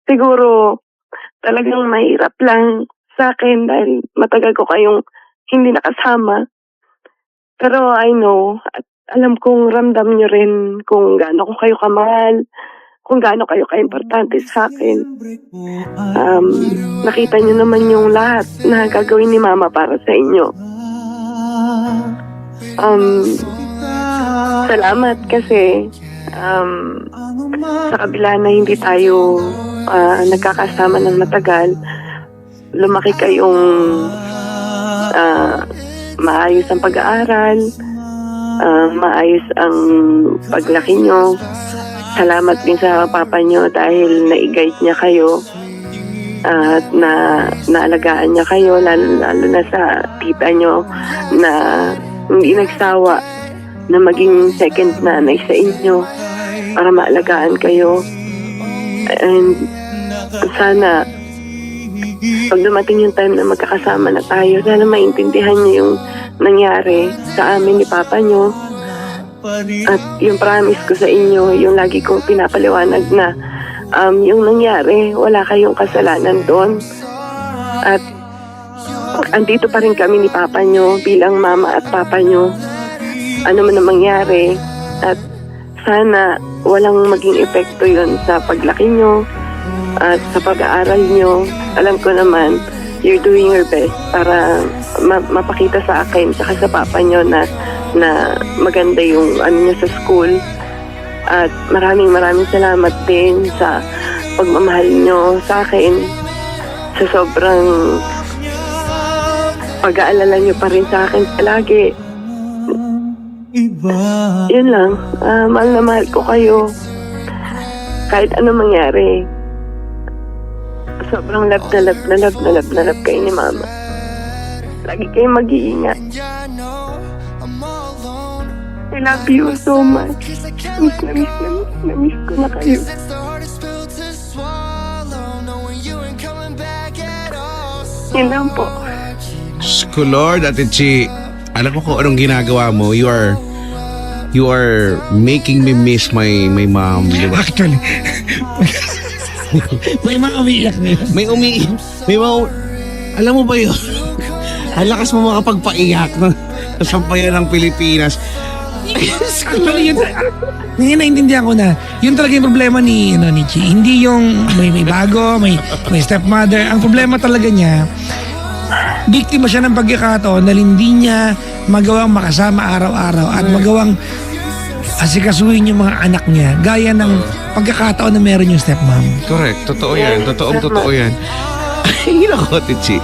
Siguro, talagang mahirap lang sa akin dahil matagal ko kayong hindi nakasama. Pero I know, at alam kong ramdam niyo rin kung gaano ko kayo kamahal, kung gaano kayo ka-importante sa akin. Nakita niyo naman yung lahat na gagawin ni Mama para sa inyo. Salamat kasi sa kabila na hindi tayo nagkakasama ng matagal, lumaki kayong maayos ang pag-aaral, maayos ang paglaki nyo. Salamat din sa papa nyo dahil na-guide niya kayo. at naalagaan niya kayo, lalo na sa tita niyo na hindi nagsawa na maging second nanay sa inyo para maalagaan kayo. And sana pag dumating yung time na magkakasama na tayo, sana maintindihan niyo yung nangyari sa amin ni Papa niyo. At yung promise ko sa inyo, yung lagi kong pinapaliwanag na yung nangyari, wala kayong kasalanan doon. At andito pa rin kami ni Papa nyo bilang mama at Papa nyo. Ano man ang mangyari. At sana walang maging epekto yon sa paglaki nyo at sa pag-aaral nyo. Alam ko naman, you're doing your best para mapakita sa akin saka sa Papa nyo na maganda yung ano nyo sa school. At maraming salamat din sa pagmamahal nyo sa akin, sa sobrang pag-aalala nyo pa rin sa akin palagi. Yun lang, mahal na mahal ko kayo. Kahit ano mangyari, sobrang love na love kayo ni Mama. Lagi kayong mag-iingat. I love you so much. Miss ko na kayo. Yun lang po. Ko Lord, Ate Chi, alam ko kung anong ginagawa mo. You are making me miss my mom, di ba? Actually, may mga umiiyak na yun. May alam mo ba yun? Ang lakas mo makapagpaiyak ng sampayan ng Pilipinas. Actually, yun naiintindihan ko na. Yun talaga yung problema ni Chi. Hindi yung may bago, may stepmother. Ang problema talaga niya, biktima siya ng pagkakataon na hindi niya magawang makasama araw-araw at magawang asikasuhin yung mga anak niya gaya ng pagkakataon na meron yung stepmom. Correct. Totoo yan. Totoo yan. Ay, nako, Tichi.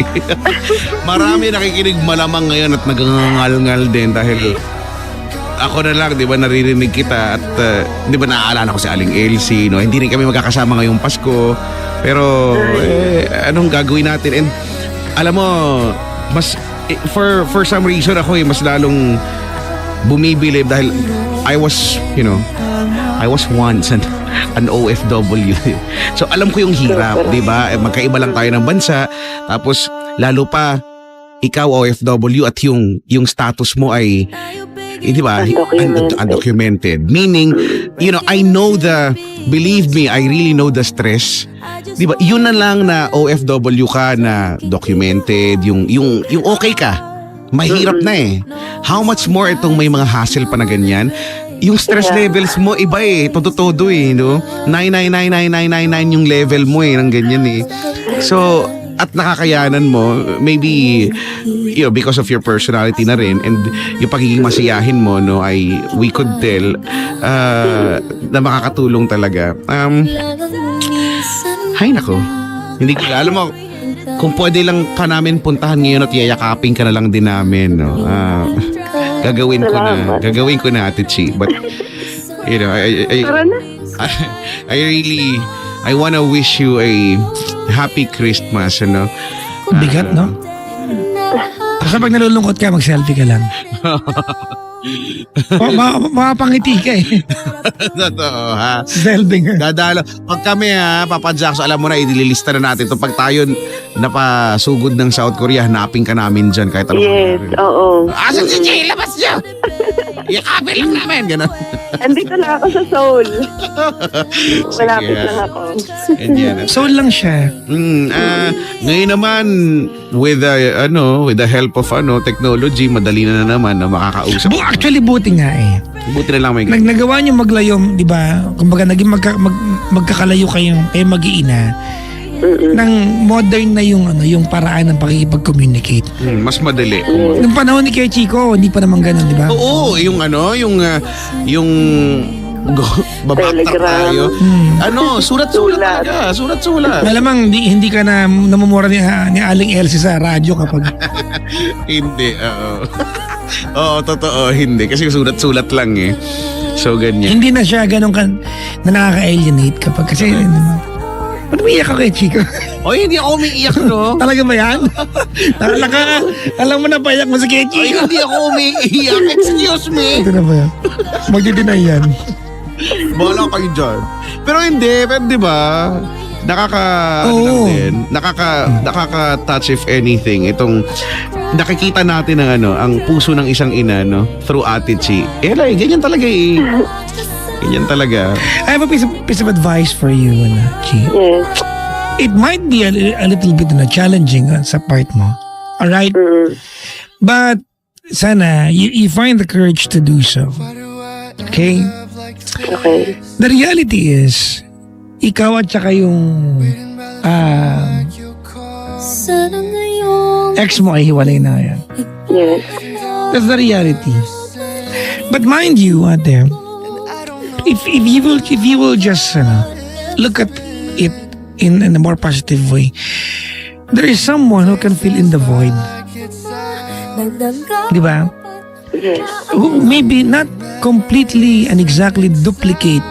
Marami nakikinig malamang ngayon at nagangangal-ngal din dahil ako na lang, di ba, naririnig kita at di ba naaalala ko si Aling Elsie, no? Hindi rin kami magkakasama ngayong Pasko. Pero, anong gagawin natin? And alam mo, mas, for some reason ako mas lalong bumibilib dahil I was once an OFW. So alam ko yung hirap, di ba? Magkaiba lang tayo ng bansa. Tapos, lalo pa, ikaw OFW at yung status mo ay di ba? Undocumented. Meaning, believe me, I really know the stress. Di ba? Yun na lang na OFW ka na documented, yung okay ka. Mahirap na eh. How much more itong may mga hassle pa na ganyan? Yung stress levels mo, iba eh. Todo-todo eh, no? 9999999 yung level mo eh, ng ganyan eh. So, at nakakayanan mo, maybe because of your personality na rin and yung pagiging masiyahin mo, no, we could tell na makakatulong talaga. Hay nako, hindi ko alam mo kung pwede lang ka namin puntahan ngayon at yayakapin ka na lang din namin, no. Gagawin ko na Ate Chi, but I wanna wish you a happy Christmas, ano? Bigat, no? Kasi pag nalulungkot ka, mag-selfie ka lang. Makapangiti ka eh. Totoo, ha? Selfie. Dadalo. Pag kami, Papa Jax, alam mo na, ililista na natin ito. Pag tayo napasugod ng South Korea, hanapin ka namin dyan kahit ano. Yes, oo. Asan si Jay? Labas niyo! Yakapin lang namin, gano'n. Andito na ako sa Seoul. Malapit lang ako. Soul lang siya. Ngayon naman, with the help of technology, madali na naman na makakausap. Actually, buti nga eh. Buti na lang may Nagawa niyo maglayom, di ba? Kumbaga, naging magkakalayo kayo mag-iina. Nang modern na yung paraan ng pakikipag-communicate. Mas madali. Nung panahon ni Kuya Chico, hindi pa naman ganun, di ba? Oo, yung babatar Telegram. tayo. Sulat-sulat talaga. Sulat-sulat. Malamang hindi ka na namumura ni Aling Elsie sa radyo kapag... Hindi, oo, totoo, hindi. Kasi sulat-sulat lang eh. So, ganyan. Hindi na siya ganun na nakaka-alienate kapag kasi... Ba't umiyak ako kay Chico? Oy, hindi ako umiiyak, no? Talaga ba yan? Alam mo na payak mo si Oy, Kechi. hindi ako umiiyak. Excuse me. Ito na ba yan? Magdi-deny yan. Bahala kayo dyan. Pero hindi, pero di ba? Ano lang Oo. din, nakaka-touch if anything. Itong nakikita natin ang puso ng isang ina, no? Through Ate Chi. Ganyan talaga eh. Ganyan talaga. I have a piece of advice for you, Chi. Yes. It might be a little bit challenging sa part mo. Alright? But sana you find the courage to do so. Okay? Okay. The reality is, ikaw at saka yung ex mo ay hiwalay na yan. Yes. That's the reality. But mind you, ate, if you will just look at it in a more positive way, there is someone who can fill in the void. Di ba? Yes. Who maybe not completely and exactly duplicate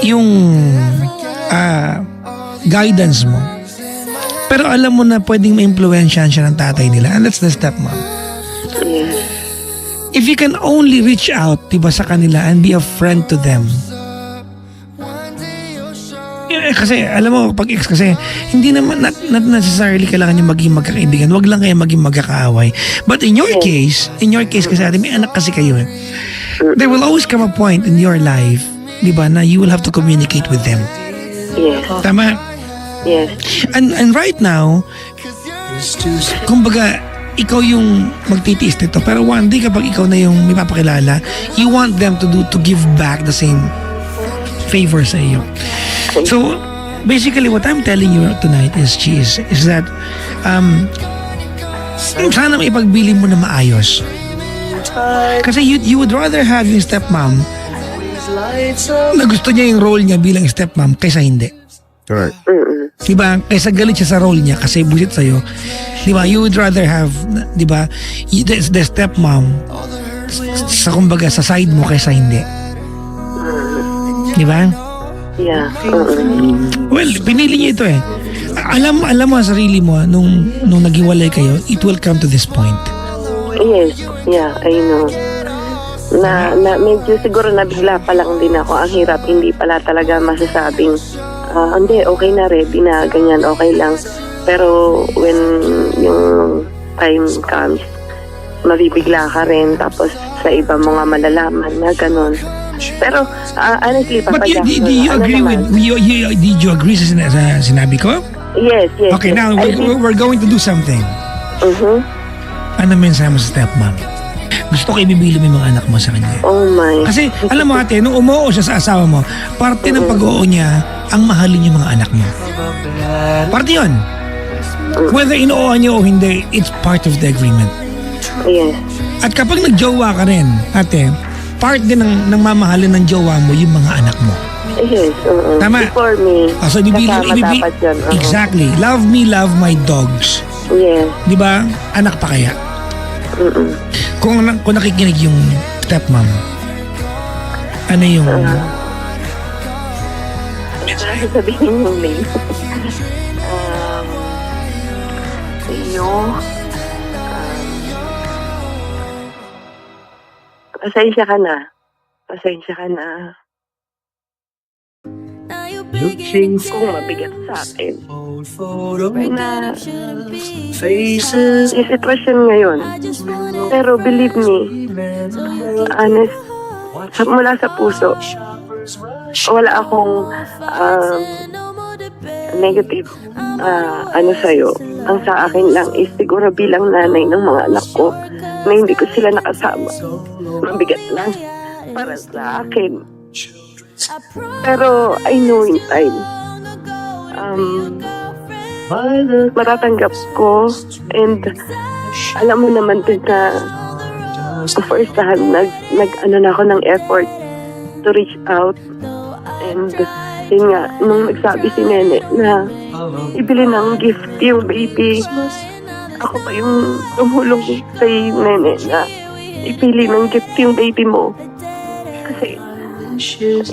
yung guidance mo. Pero alam mo na pwedeng ma-influensyahan siya ng tatay nila, and that's the stepmom. Yes. If you can only reach out, diba, sa kanila and be a friend to them. Kasi, alam mo, pag ex kasi, hindi naman, not necessarily kailangan nyo maging magkakaibigan. Wag lang kayo maging magkakaaway. But in your case kasi ate, may anak kasi kayo eh. There will always come a point in your life, diba, na you will have to communicate with them. Yes. Tama? Yes. And right now, kumbaga, ikaw yung magtitiis nito. Pero one day kapag ikaw na yung may papakilala, you want them to give back the same favor sa iyo. So, basically what I'm telling you tonight is that sana maipagbili mo na maayos. Kasi you would rather have yung stepmom na gusto niya yung role niya bilang stepmom kaysa hindi. Correct. Diba? Kaysa galit siya sa role niya kasi busit sa'yo. Diba? You would rather have, diba, the stepmom sa kumbaga sa side mo kaysa hindi. Diba? Yeah. Well, pinili niya ito eh. Alam mo sa sarili mo nung naghiwalay kayo, it will come to this point. Yes. Yeah, I know. Na medyo siguro nabigla pa lang din ako. Ang hirap, hindi pala talaga masasabing hindi, okay na, ready na, ganyan, okay lang. Pero when yung time comes, mabibigla ka rin, tapos sa iba mga malalaman na gano'n. Pero honestly, Papa But Jack, did you agree did you agree sa sinabi ko? Yes. Okay, now we're going to do something. Ano mensahe mo sa stepmom? Gusto ko ibibili mo yung mga anak mo sa kanya. Oh my. Kasi alam mo ate, nung umuo siya sa asawa mo, parte ng pag-oo niya ang mahalin yung mga anak niya. Parte yun. Whether inuoan niyo o hindi, it's part of the agreement. Yes. At kapag nagjowa ka rin, ate, part din ng mamahalin ng jowa mo yung mga anak mo. Yes. Tama. Before me. So kasama dapat yun. Exactly. Love me, love my dogs. Yes. Di ba? Anak pa kaya? Kung nakikinig yung stepmom, ano yung sabihin yung name. Pasensya ka na. Kung mabigat sa akin. Na yung sitwasyon ngayon. Pero believe me, honest, mula sa puso, wala akong negative sa'yo. Ang sa akin lang is siguro bilang nanay ng mga anak ko na hindi ko sila nakasama. Mabigat lang para sa akin. Pero I know in time, matatanggap ko, and alam mo naman din na first hand, na ako ng effort to reach out, and yun nga, nung nagsabi si Nene na ibili ng gift yung baby, ako pa yung tumulong kay Nene na ipili ng gift yung baby mo. Kasi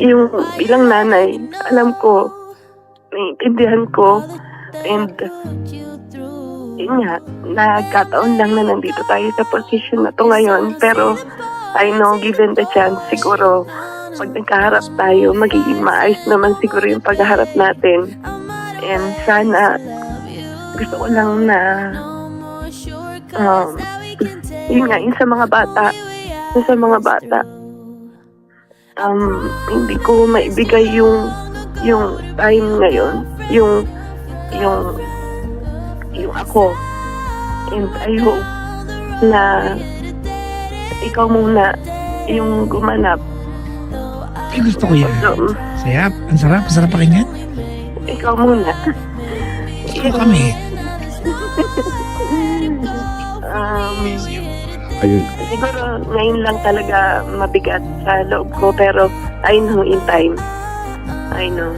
yung bilang nanay, alam ko naiintindihan ko. And yun nga, nagkataon lang na nandito tayo sa position na to ngayon. Pero I know, given the chance, siguro pag nagkaharap tayo, magiging maayos naman siguro yung pagharap natin. And sana, gusto ko lang na yun nga, yun sa mga bata, hindi ko maibigay yung time ngayon, yung ako. And I hope na ikaw muna yung gumanap. Ay, gusto ko yan. Sayap. Ang sarap. Ang sarap pakinggan. Ikaw muna. Ikaw kami. Ayun. Siguro ngayon lang talaga mabigat sa loob ko, pero I know in time. I know.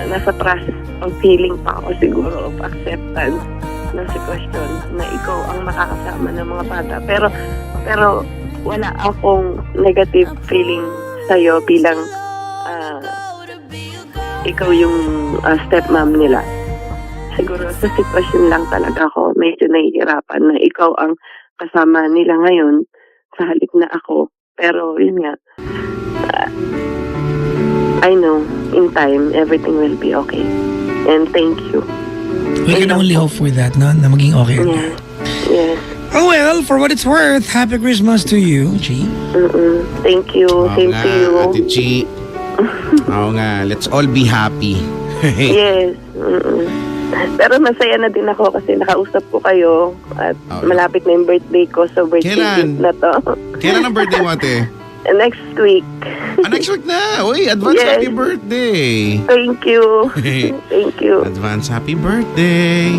Nasa process of healing pa ako siguro, of acceptance ng sitwasyon na ikaw ang makakasama ng mga bata. Pero wala akong negative feeling sa'yo bilang ikaw yung stepmom nila. Siguro sa sitwasyon lang talaga ako medyo nahihirapan na ikaw ang kasama nila ngayon sa halip na ako. Pero yun nga, I know in time everything will be okay. And thank you. We can only hope for that, no? Na maging okay. Yes. Yes. Oh well, for what it's worth, Happy Christmas to you, Chi. Thank you. Same to you. Ate Chi. Oo nga, let's all be happy. Yes. Pero masaya na din ako kasi nakausap ko kayo at malapit na yung birthday ko, so birthday Kailan? gift na to. Kailan ang birthday mo, ate? Next week. Next week na. Uy, advance Yes. happy birthday. Thank you. Thank you. Advance happy birthday.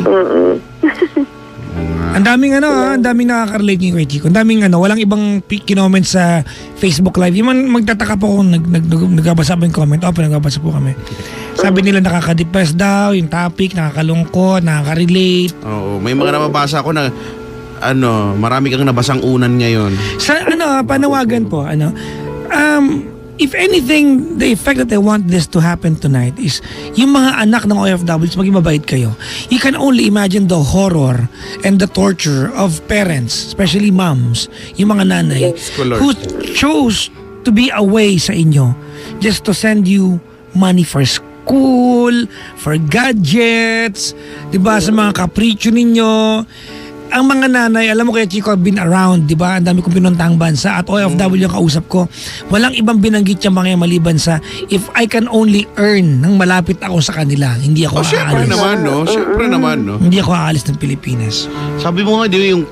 Ang daming ang daming nakaka-relate ni Kuya Chico. Ang daming walang ibang kinoment sa Facebook Live. Yung magtataka po kung nagbabasa po yung comment. Open, nagbabasa po kami. Sabi nila nakaka-depress daw, yung topic, nakakalungkot, nakaka-relate. Oo, may mga nababasa ko na marami kang nabasang unan ngayon. Sa panawagan po, if anything, the effect that I want this to happen tonight is yung mga anak ng OFWs, maging mabait kayo. You can only imagine the horror and the torture of parents, especially moms, yung mga nanay, who chose to be away sa inyo just to send you money for school, for gadgets, diba, sa mga kapritsyo ninyo. Ang mga nanay, alam mo Kuya Chico, I've been around, di ba? Ang dami kong pinuntang bansa at OFW yung kausap ko. Walang ibang binanggit yung mga maliban sa if I can only earn nang malapit ako sa kanila, hindi ako Siyempre aalis. naman, no? Siyempre naman, no? Hindi ako aalis ng Pilipinas. Sabi mo nga, di yung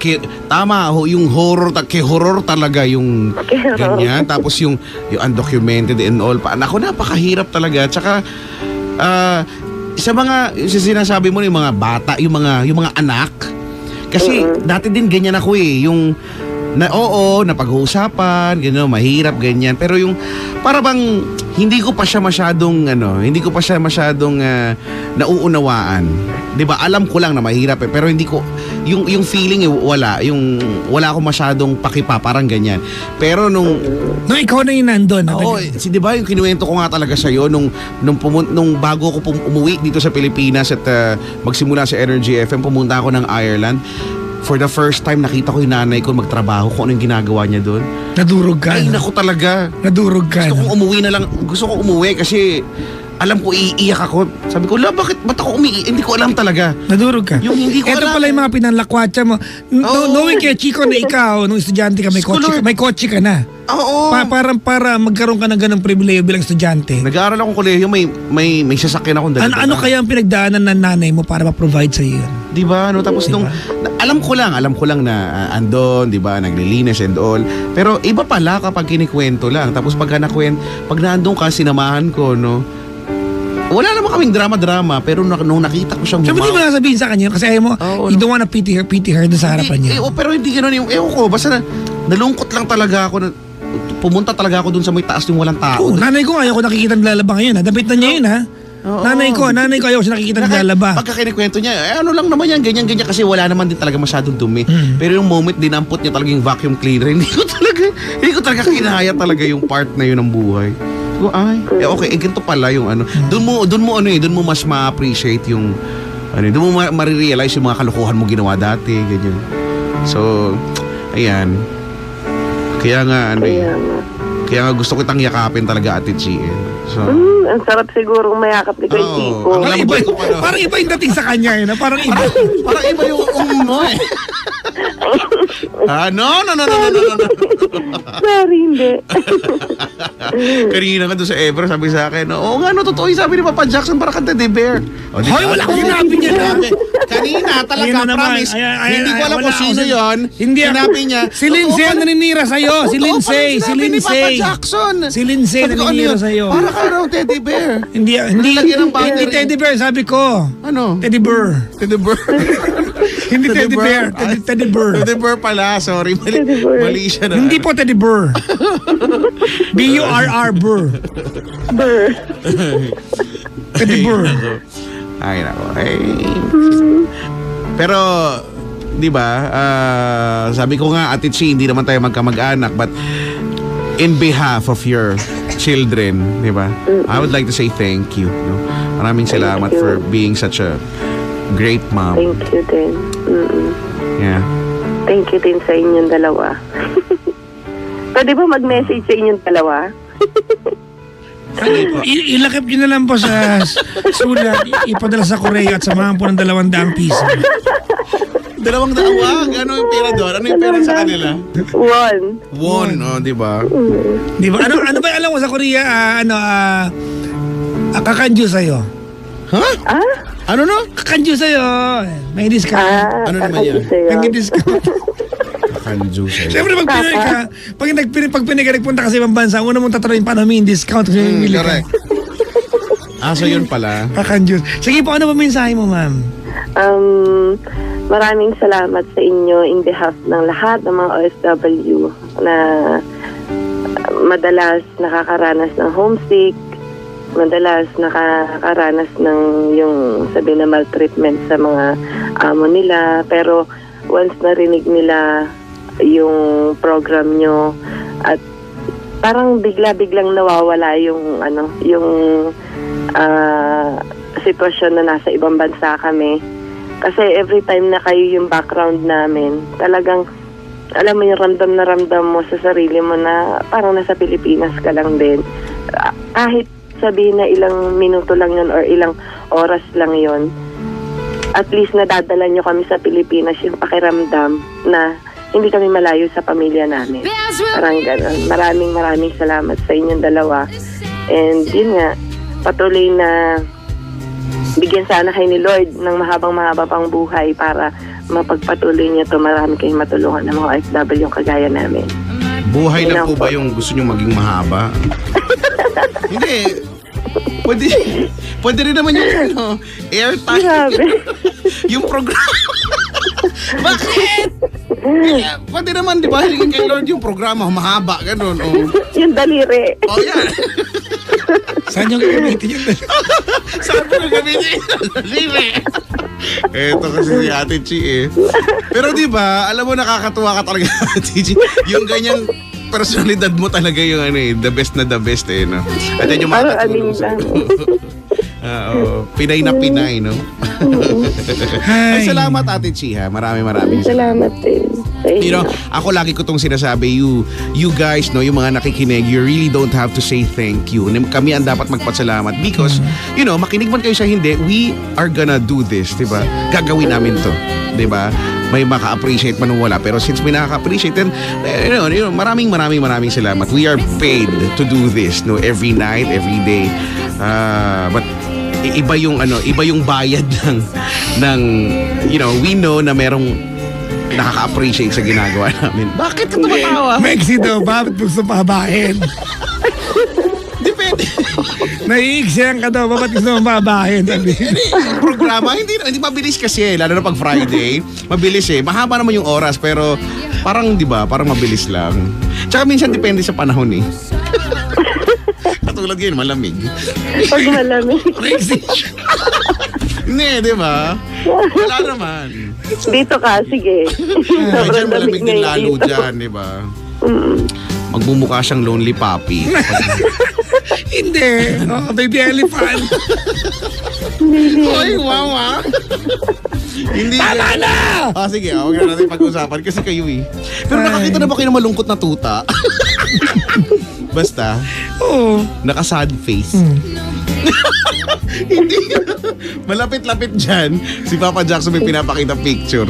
tama, yung horror, horror talaga yung ganyan. Tapos yung undocumented and all. Naku, napakahirap talaga. Tsaka, sa mga, sinasabi mo yung mga bata, yung mga anak, kasi dati din ganyan ako yung napag-uusapan, gano'n, mahirap ganyan. Pero yung para bang hindi ko pa siya masyadong nauunawaan. 'Di ba? Alam ko lang na mahirap pero hindi ko yung feeling wala ako masyadong pakipa, parang ganyan. Pero nung ikaw na yung nandun. di ba yung kinuwento ko nga talaga sa iyo nung bago ako umuwi dito sa Pilipinas at magsimula sa Energy FM, pumunta ako ng Ireland. For the first time, nakita ko yung nanay ko magtrabaho, kung ano yung ginagawa niya doon. Nadurog ka. Ay, naku talaga. Nadurog ka. Gusto kong umuwi kasi alam ko iiyak ako. Sabi ko, ba't ako umiiyak? Hindi ko alam talaga. Nadurog ka. Yung hindi ko Ito alam. pala yung mga pinanlakwatsa mo. Knowing kay Chico na ikaw, nung estudyante ka, may kotse ka na. Oo. Para magkaroon ka ng ganong pribileyo bilang estudyante. Nag-aaral akong kolehiyo, may sasakyan akong dala. Ano kaya ang pinagdaanan ng nanay mo para ma-provide sa iyo? Di ba? Tapos nung alam ko lang na andon, di ba, naglilinis and all. Pero iba pala kapag kinikwento lang. Tapos pag naandun ka, sinamahan ko, no? Wala naman kaming drama-drama, pero nung nakita ko siyang Sabi di ba nasabihin sa kanya? Kasi ayaw mo, you don't wanna pity her doon sa harapan niya. Pero hindi gano'n ewan ko, basta nalungkot lang talaga ako. Pumunta talaga ako doon sa may taas yung walang tao. Nanay ko ayaw ko nakikita naglalaba ngayon, ha? Damit na niya yun, ha? Nanay ko ayaw siya nakikita naglalaba. Pagka kinikwento niya, ano lang naman yan, ganyan kasi wala naman din talaga masyadong dumi. Pero yung moment dinampot niya talaga yung vacuum cleaner, hindi ko talaga kinaya talaga yung part na yun ng buhay. ko, okay, ganito pala yung ano. Doon mo mas ma-appreciate yung, doon mo marirealize yung mga kalokohan mo ginawa dati, ganyan. So, ayan. Kaya nga, kaya nga gusto kitang yakapin talaga, Ate Chi. So, ang sarap siguro mayakap ni Kuya Chico. Parang iba yung dating sa kanya, eh, na parang iba. Parang iba yung mo eh. No. Sorry, hindi. Kanina nga doon sa Ever, sabi sa akin, oo nga, totoo yung sabi ni Papa Jackson, para kang Teddy Bear. Hoy, wala akong sinabi niya na. Kanina, talaga, Ayun na naman. promise. Ay, Hindi ko alam wala kung sino ako. yun. Hindi ako. Sinabi niya. Si Lindsay ang naninira sa'yo. Si Totoo Lindsay. pala Si sinabi ni Papa Lindsay. Jackson. Si Lindsay Sabi ko, naninira ano yun? sa'yo. Para ka raw Teddy Bear. Hindi Nalagyan ng battery. hindi Teddy Bear, sabi ko. Ano? Teddy Bear. Teddy Bear. Hindi Teddy Teddy Bear. Bear. Teddy Bear. Teddy Bear pala. Sorry. Teddy Bear. Mali siya na. Hindi po Teddy Bear. B-U-R-R Bear. Brr. Teddy Bear. Ay, nako. Pero, di ba, sabi ko nga, Ate Chi, hindi naman tayo magkamag-anak, but in behalf of your children, di ba, I would like to say thank you. No? Maraming salamat you. for being such a great mom. Thank you din. Yeah. Thank you din sa inyong dalawa. Pwede ba mag-message sa inyong dalawa? Ilakip nyo na lang po sa sulat, ipadala sa Koreo at samahan po ng 200 piso. 200, ano yung pera doon? Ano yung pera sa kanila? Won, di ba? Di ba? Ano ba alam mo sa Korea? Kakanju sa'yo. Ano no? Kakanju sa'yo. May discount. Ano naman yan? May discount. Kanju sa'yo. Siyempre pag Pinoy ka, pag Pinoy ka nagpunta ka sa ibang bansa, una mong tatanungin paano may discount kasi may mili ka. Correct. So yun pala. Kakanju. Sige po, ano ba mensahe mo, ma'am? Maraming salamat sa inyo in behalf ng lahat ng mga OFW na madalas nakakaranas ng homesick, madalas nakakaranas ng yung sabi na maltreatment sa mga amo nila. Pero once narinig nila yung program nyo at parang bigla-biglang nawawala yung sitwasyon na nasa ibang bansa kami. Kasi every time na kayo yung background namin, talagang alam mo yung ramdam na ramdam mo sa sarili mo na parang nasa Pilipinas ka lang din. Kahit sabihin na ilang minuto lang yun or ilang oras lang yun, at least nadadala nyo kami sa Pilipinas yung pakiramdam na hindi kami malayo sa pamilya namin. Parang gano'n. Maraming salamat sa inyong dalawa. And yun nga, patuloy na bigyan sana kayo ni Lord ng mahaba pang buhay para mapagpatuloy niyo to. Marami kayong matulungan ng mga OFW yung kagaya namin. Buhay lang po ba yung gusto nyo maging mahaba? Hindi. Pwede rin naman yung airtime. Grabe. Yung programa. Bakit? Pwede naman, di ba? Hilingin kay Lord yung programa, mahaba, ganun. Yung daliri. Yan. Saan yung gagamitin yun? Saan mo gagamitin? Daliri. Eto kasi si Ate Chi Pero di ba, alam mo nakakatuwa ka talaga, Ate Chi. Yung ganyang personalidad mo talaga yung the best na the best no? At yan yung makatulong sa'yo. Pinay na Pinay, no? Ay, salamat, Ate Chi, ha? Maraming salamat din. You know, ako lagi ko tong sinasabi, you guys, no, yung mga nakikinig, you really don't have to say thank you. Kami ang dapat magpasalamat because, you know, makinig man kayo sa hindi, we are gonna do this, di ba? Gagawin namin to, di ba? May maka-appreciate man o wala. Pero since may nakaka-appreciate, then, you know, maraming salamat. We are paid to do this, no, every night, every day. But iba yung bayad ng you know, we know na merong nakaka-appreciate sa ginagawa namin. Bakit ka tumatawa? Maxi daw ba? Ba't gusto pahabahin? Depende. Naiiksyan ka daw ba? Ba't gusto pahabahin? Yung programa, hindi mabilis kasi. Lalo na pag Friday. Mabilis Mahaba naman yung oras, pero parang, di ba, parang mabilis lang. Tsaka minsan depende sa panahon Katulad ngayon, malamig. Pag malamig. Hindi, di ba? Wala naman. Dito ka, sige. Medyo malamig din lalo dyan, di ba? magmumukha siyang lonely puppy. Hindi. Baby elephant. Hoy, wow. Hindi. Tama na! Sige, huwag na natin pag-usapan kasi kayo eh. Pero nakakita na ba kayo ng malungkot na tuta? Basta, Oo. naka-sad face. Hindi. Malapit-lapit dyan, si Papa Jackson may pinapakita picture.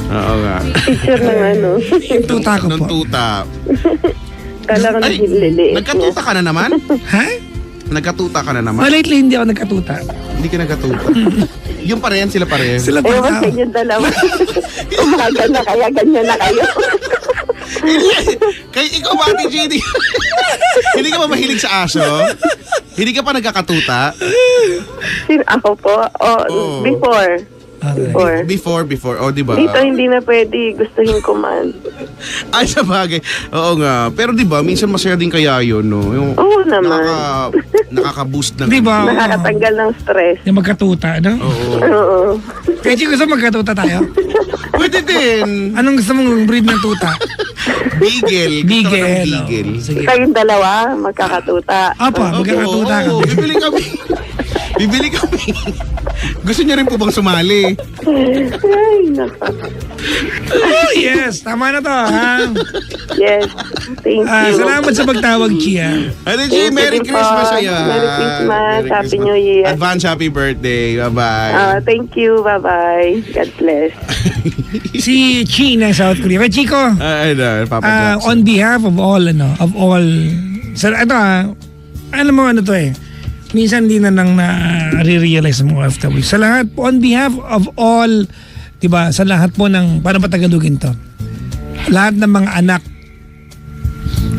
Oo nga. Picture ng ano. Tuta ko Nung po. tuta. Kala ko Ay, nagililiit. nagkatuta ka na naman? Ha? Nagkatuta ka na naman? Lately hindi ako nagkatuta. Hindi ka nagkatuta. Yung pa rin, sila pa rin. Sila pa Ewan sa tao. inyo dalawa. Umaga na kaya, ganyan na kayo. Kaya ikaw ba, Ate JD? Hindi ka ba mahilig sa aso? Hindi ka pa nagkakatuta? Ako po? Oo. Before. Okay. Before. O, di ba? Dito hindi na pwede. Gustuhin ko man. Ay, sa bagay. Oo nga. Pero di ba, minsan masaya din kaya yun, no? Yung Oo naman. nakaka-boost ng... Di ba? Nakakatanggal ng stress. Yung magkatuta, no? Oo. Oo. Kaya gusto magkatuta tayo? Pwede din. Anong gusto mong breed ng tuta? Beagle. Gusto ko ng Beagle. beagle. Sige. Kayong dalawa, magkakatuta. Apa, magkakatuta ka. Oo, bibili kami. Bibili kami. Gusto niyo rin po bang sumali? Ay, nako. Oh, yes. Tama na to, ha? Yes. Thank you. Salamat sa pagtawag, Chia. Ate G, Thank you Merry din po. Christmas sa'yo. Merry Christmas. Merry Happy Christmas. New Year. Advance happy birthday. Bye-bye. Thank you. Bye-bye. God bless. Si Chi ng South Korea. Kaya Chico, Papa Jackson. on behalf of all, alam mo ano to eh, minsan hindi na lang na-realize ng mga OFW. Sa lahat, on behalf of all, diba, sa lahat po ng, paano pa Tagalogin to? Lahat ng mga anak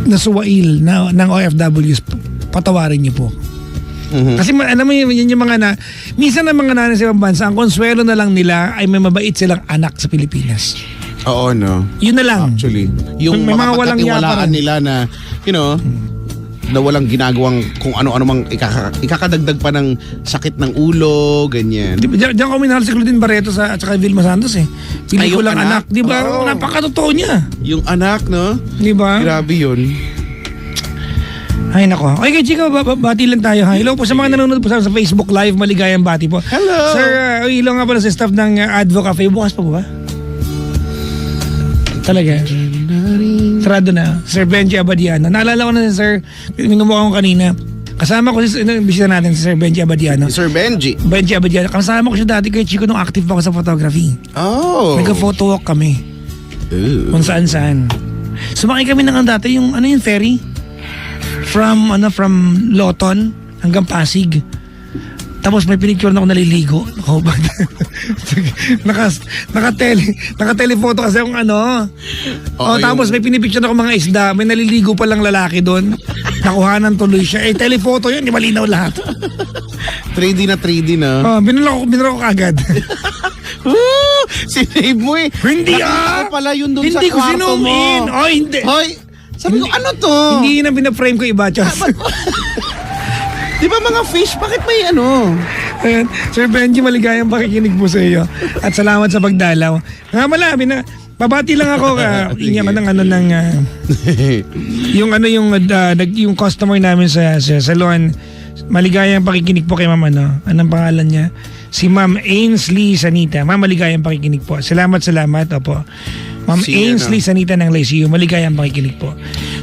na suwail ng OFWs, patawarin niyo po. Kasi alam mo yun yung mga minsan ang mga nanay sa ibang bansa, ang konsuelo na lang nila ay may mabait silang anak sa Pilipinas. Oo, no? Yun na lang. Actually, yung May mga walang yapa mapagkatiwalaan rin. nila na, na walang ginagawang kung ano-ano mang ikakadagdag pa ng sakit ng ulo, ganyan. Diyan ko minahal si Claudine Barreto at saka Vilma Santos eh. Pili ko yung lang anak. anak? Di ba? Oo. Napakatotoo niya. Yung anak, no? Di ba? Grabe yun. Ay nako. Okay, Chico, bati lang tayo ha. Hello po sa mga nanonood po sa Facebook Live. Maligayang bati po. Hello! Sir, hello nga pala sa staff ng Advo Cafe. Bukas pa po ba? Talaga? Sarado na. Sir Benji Abadiano. Naalala ko na si Sir, minumuha ko kanina. Kasama ko bisita natin si Sir Benji Abadiano. Sir Benji. Benji Abadiano. Kasama ko siya dati kay Chico nung active pa ako sa photography. Oh. Nagka-photo walk kami. Ooh. Kung saan-saan. Sumakay kami ng dati yung ferry from Loton hanggang Pasig. Tapos may pinicture na ako naliligo. Naka-telephoto kasi yung tapos may pinipicture na ako mga isda. May naliligo pa lang lalaki doon. Nakuhanan tuloy siya. Telephoto yun. Di malinaw lahat. 3D na. Binula ko kagad. Sinave mo eh. Hindi Nakita ko pala yun dun sa Hindi ko kwarto mo. sinumin. Hindi. Hoy, sabi ko, ano to? Hindi yun ang pinaframe ko iba, Chos. Di ba mga fish? Bakit may Ayan. Sir Benji, maligayang pakikinig po sa iyo. At salamat sa pagdalaw. Nga malabi na, babati lang ako. Inya ka ng yung customer namin sa salon. Maligayang pakikinig po kay ma'am anong pangalan niya? Si Ma'am Ainsley Sanita. Ma'am, maligayang pakikinig po. Salamat. Opo. Ma'am Ainsley Sanita ng Lyceum. Maligayang pakikinig po.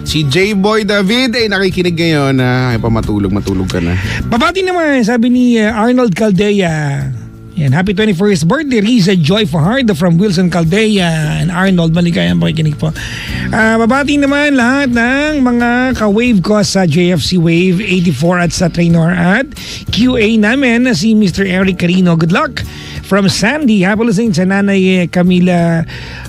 Si J-Boy David ay nakikinig ngayon na matulog ka na. Babati naman, sabi ni Arnold Caldea. Yan, happy 21st birthday, Riza Joy Fajardo from Wilson Caldea and Arnold, maligayang pakikinig po. Babati naman lahat ng mga ka-wave ko sa JFC Wave 84 at sa Trainor at QA namin na si Mr. Eric Carino. Good luck! From Sandy, happy listening sa Nanay Camila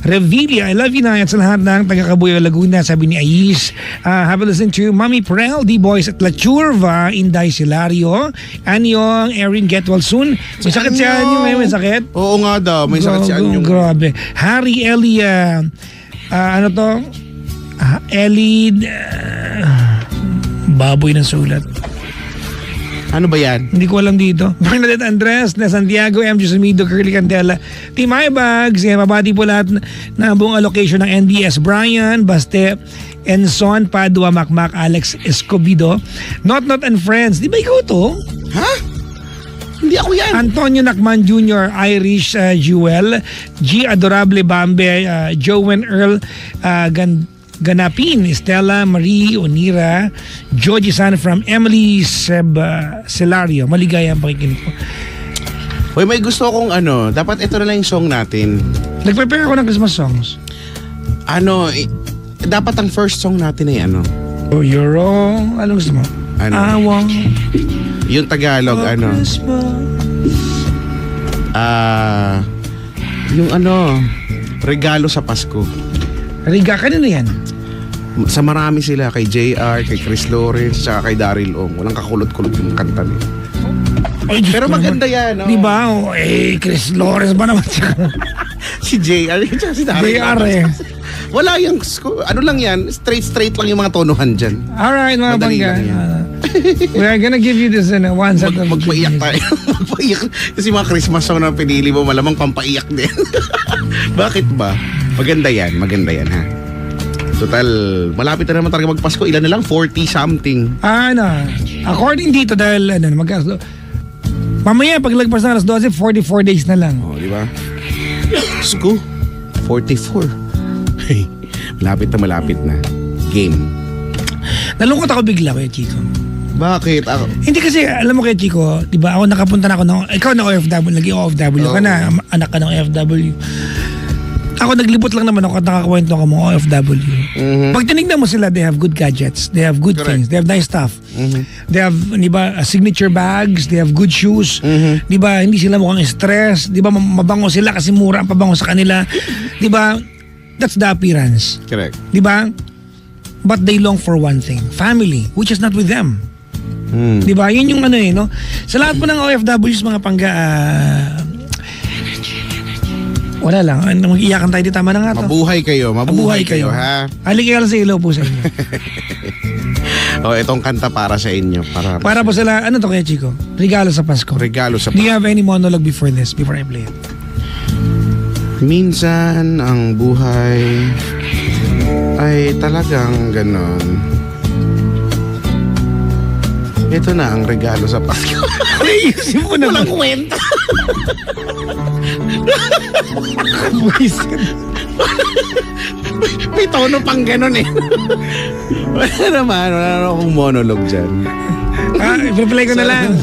Revilla. I love you na. At sa lahat ng taga-Kabuyo, Laguna, sabi ni Ais. Happy listening to Mami Prel, D-Boys at La Churva, Inday Silario. Anyong Erin Getwal soon. May sakit siya niyo ngayon, may sakit? Oo nga daw, may sakit si Anyong. Grabe. Harry Elia, Ellie, baboy ng sulat. Ano ba yan? Hindi ko alam dito. Bernadette Andres, na Santiago, MJ Sumido, Curly Candela, Team Ibags, mabati po lahat na buong allocation ng NBS. Brian, Baste, Enson, Padua, Macmac, Alex Escobido, Not and Friends. Di ba ikaw to? Ha? Hindi ako yan. Antonio Nakman Jr., Irish Jewel, G. Adorable Bambe, Jowen Earl Ganapin, Stella Marie Onira, Georgie San from Emily Celario. Maligaya ang pakikinig ko. Hoy, may gusto akong dapat ito na lang yung song natin. Nag-prepare ako ng Christmas songs. Dapat ang first song natin ay Oh, you're wrong. Ano gusto mo? I want yung Tagalog, Christmas. Yung regalo sa Pasko. Riga, kanino yan? Sa marami sila, kay JR, kay Chris Lawrence, saka kay Daryl Ong. Walang kakulot-kulot yung kanta niya. Ay, Diyos Pero ko maganda naman. yan, Di ba? Chris Lawrence ba naman siya? Si JR, tsaka si Daryl. JR Wala yung, lang yan, straight lang yung mga tonohan dyan. Alright, mga Madali bangga. lang yan. We are gonna give you this one set of Magpaiyak tayo. Magpaiyak. Kasi mga Christmas song na pinili mo, malamang pampaiyak din. Bakit ba? Maganda yan ha. Total, malapit na naman talaga magpasko. Ilan na lang? 40-something. According dito dahil mamaya paglagpas ng alas 12, 44 days na lang. Oh, di ba? Sko, 44. Hey, malapit na. Game. Nalungkot ako bigla kay Chico. Bakit? Hindi kasi, alam mo kay Chico, di ba ako nakapunta na ako ikaw na OFW, naging OFW ka na, anak ka ng OFW. Ako naglibot lang naman ako at nakakwento ako mga OFW. Mm-hmm. Pag tinignan mo sila, they have good gadgets, they have good Correct. things, they have nice stuff. Mm-hmm. They have, di ba, signature bags, they have good shoes. Mm-hmm. Di ba, hindi sila mukhang stress. Di ba, mabango sila kasi mura ang pabango sa kanila. Di ba, that's the appearance. Correct. Di ba? But they long for one thing, family, which is not with them. Di ba? Yun yung no? Sa lahat po ng OFWs, mga pangga, wala lang. Mag-iyakan tayo, di tama na nga to. Mabuhay kayo ha. Aligay sa ilaw po sa inyo. Itong kanta para sa inyo. Para po sila, ano to kaya Chico? Regalo sa Pasko. Regalo sa Do you have any monologue before this, before I play it? Minsan ang buhay ay talagang ganon. Ito na ang regalo sa Pasko. Ayusin mo naman. Walang kwenta. May tono pang ganon eh. Wala naman akong monologue dyan. I-play ko na lang.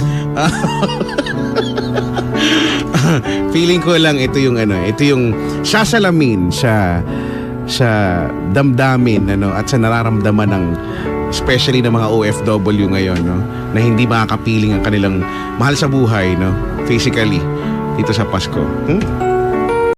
Feeling ko lang ito yung sasalamin sa damdamin at sa nararamdaman ng especially ng mga OFW ngayon na hindi makakapiling ang kanilang mahal sa buhay physically dito sa Pasko.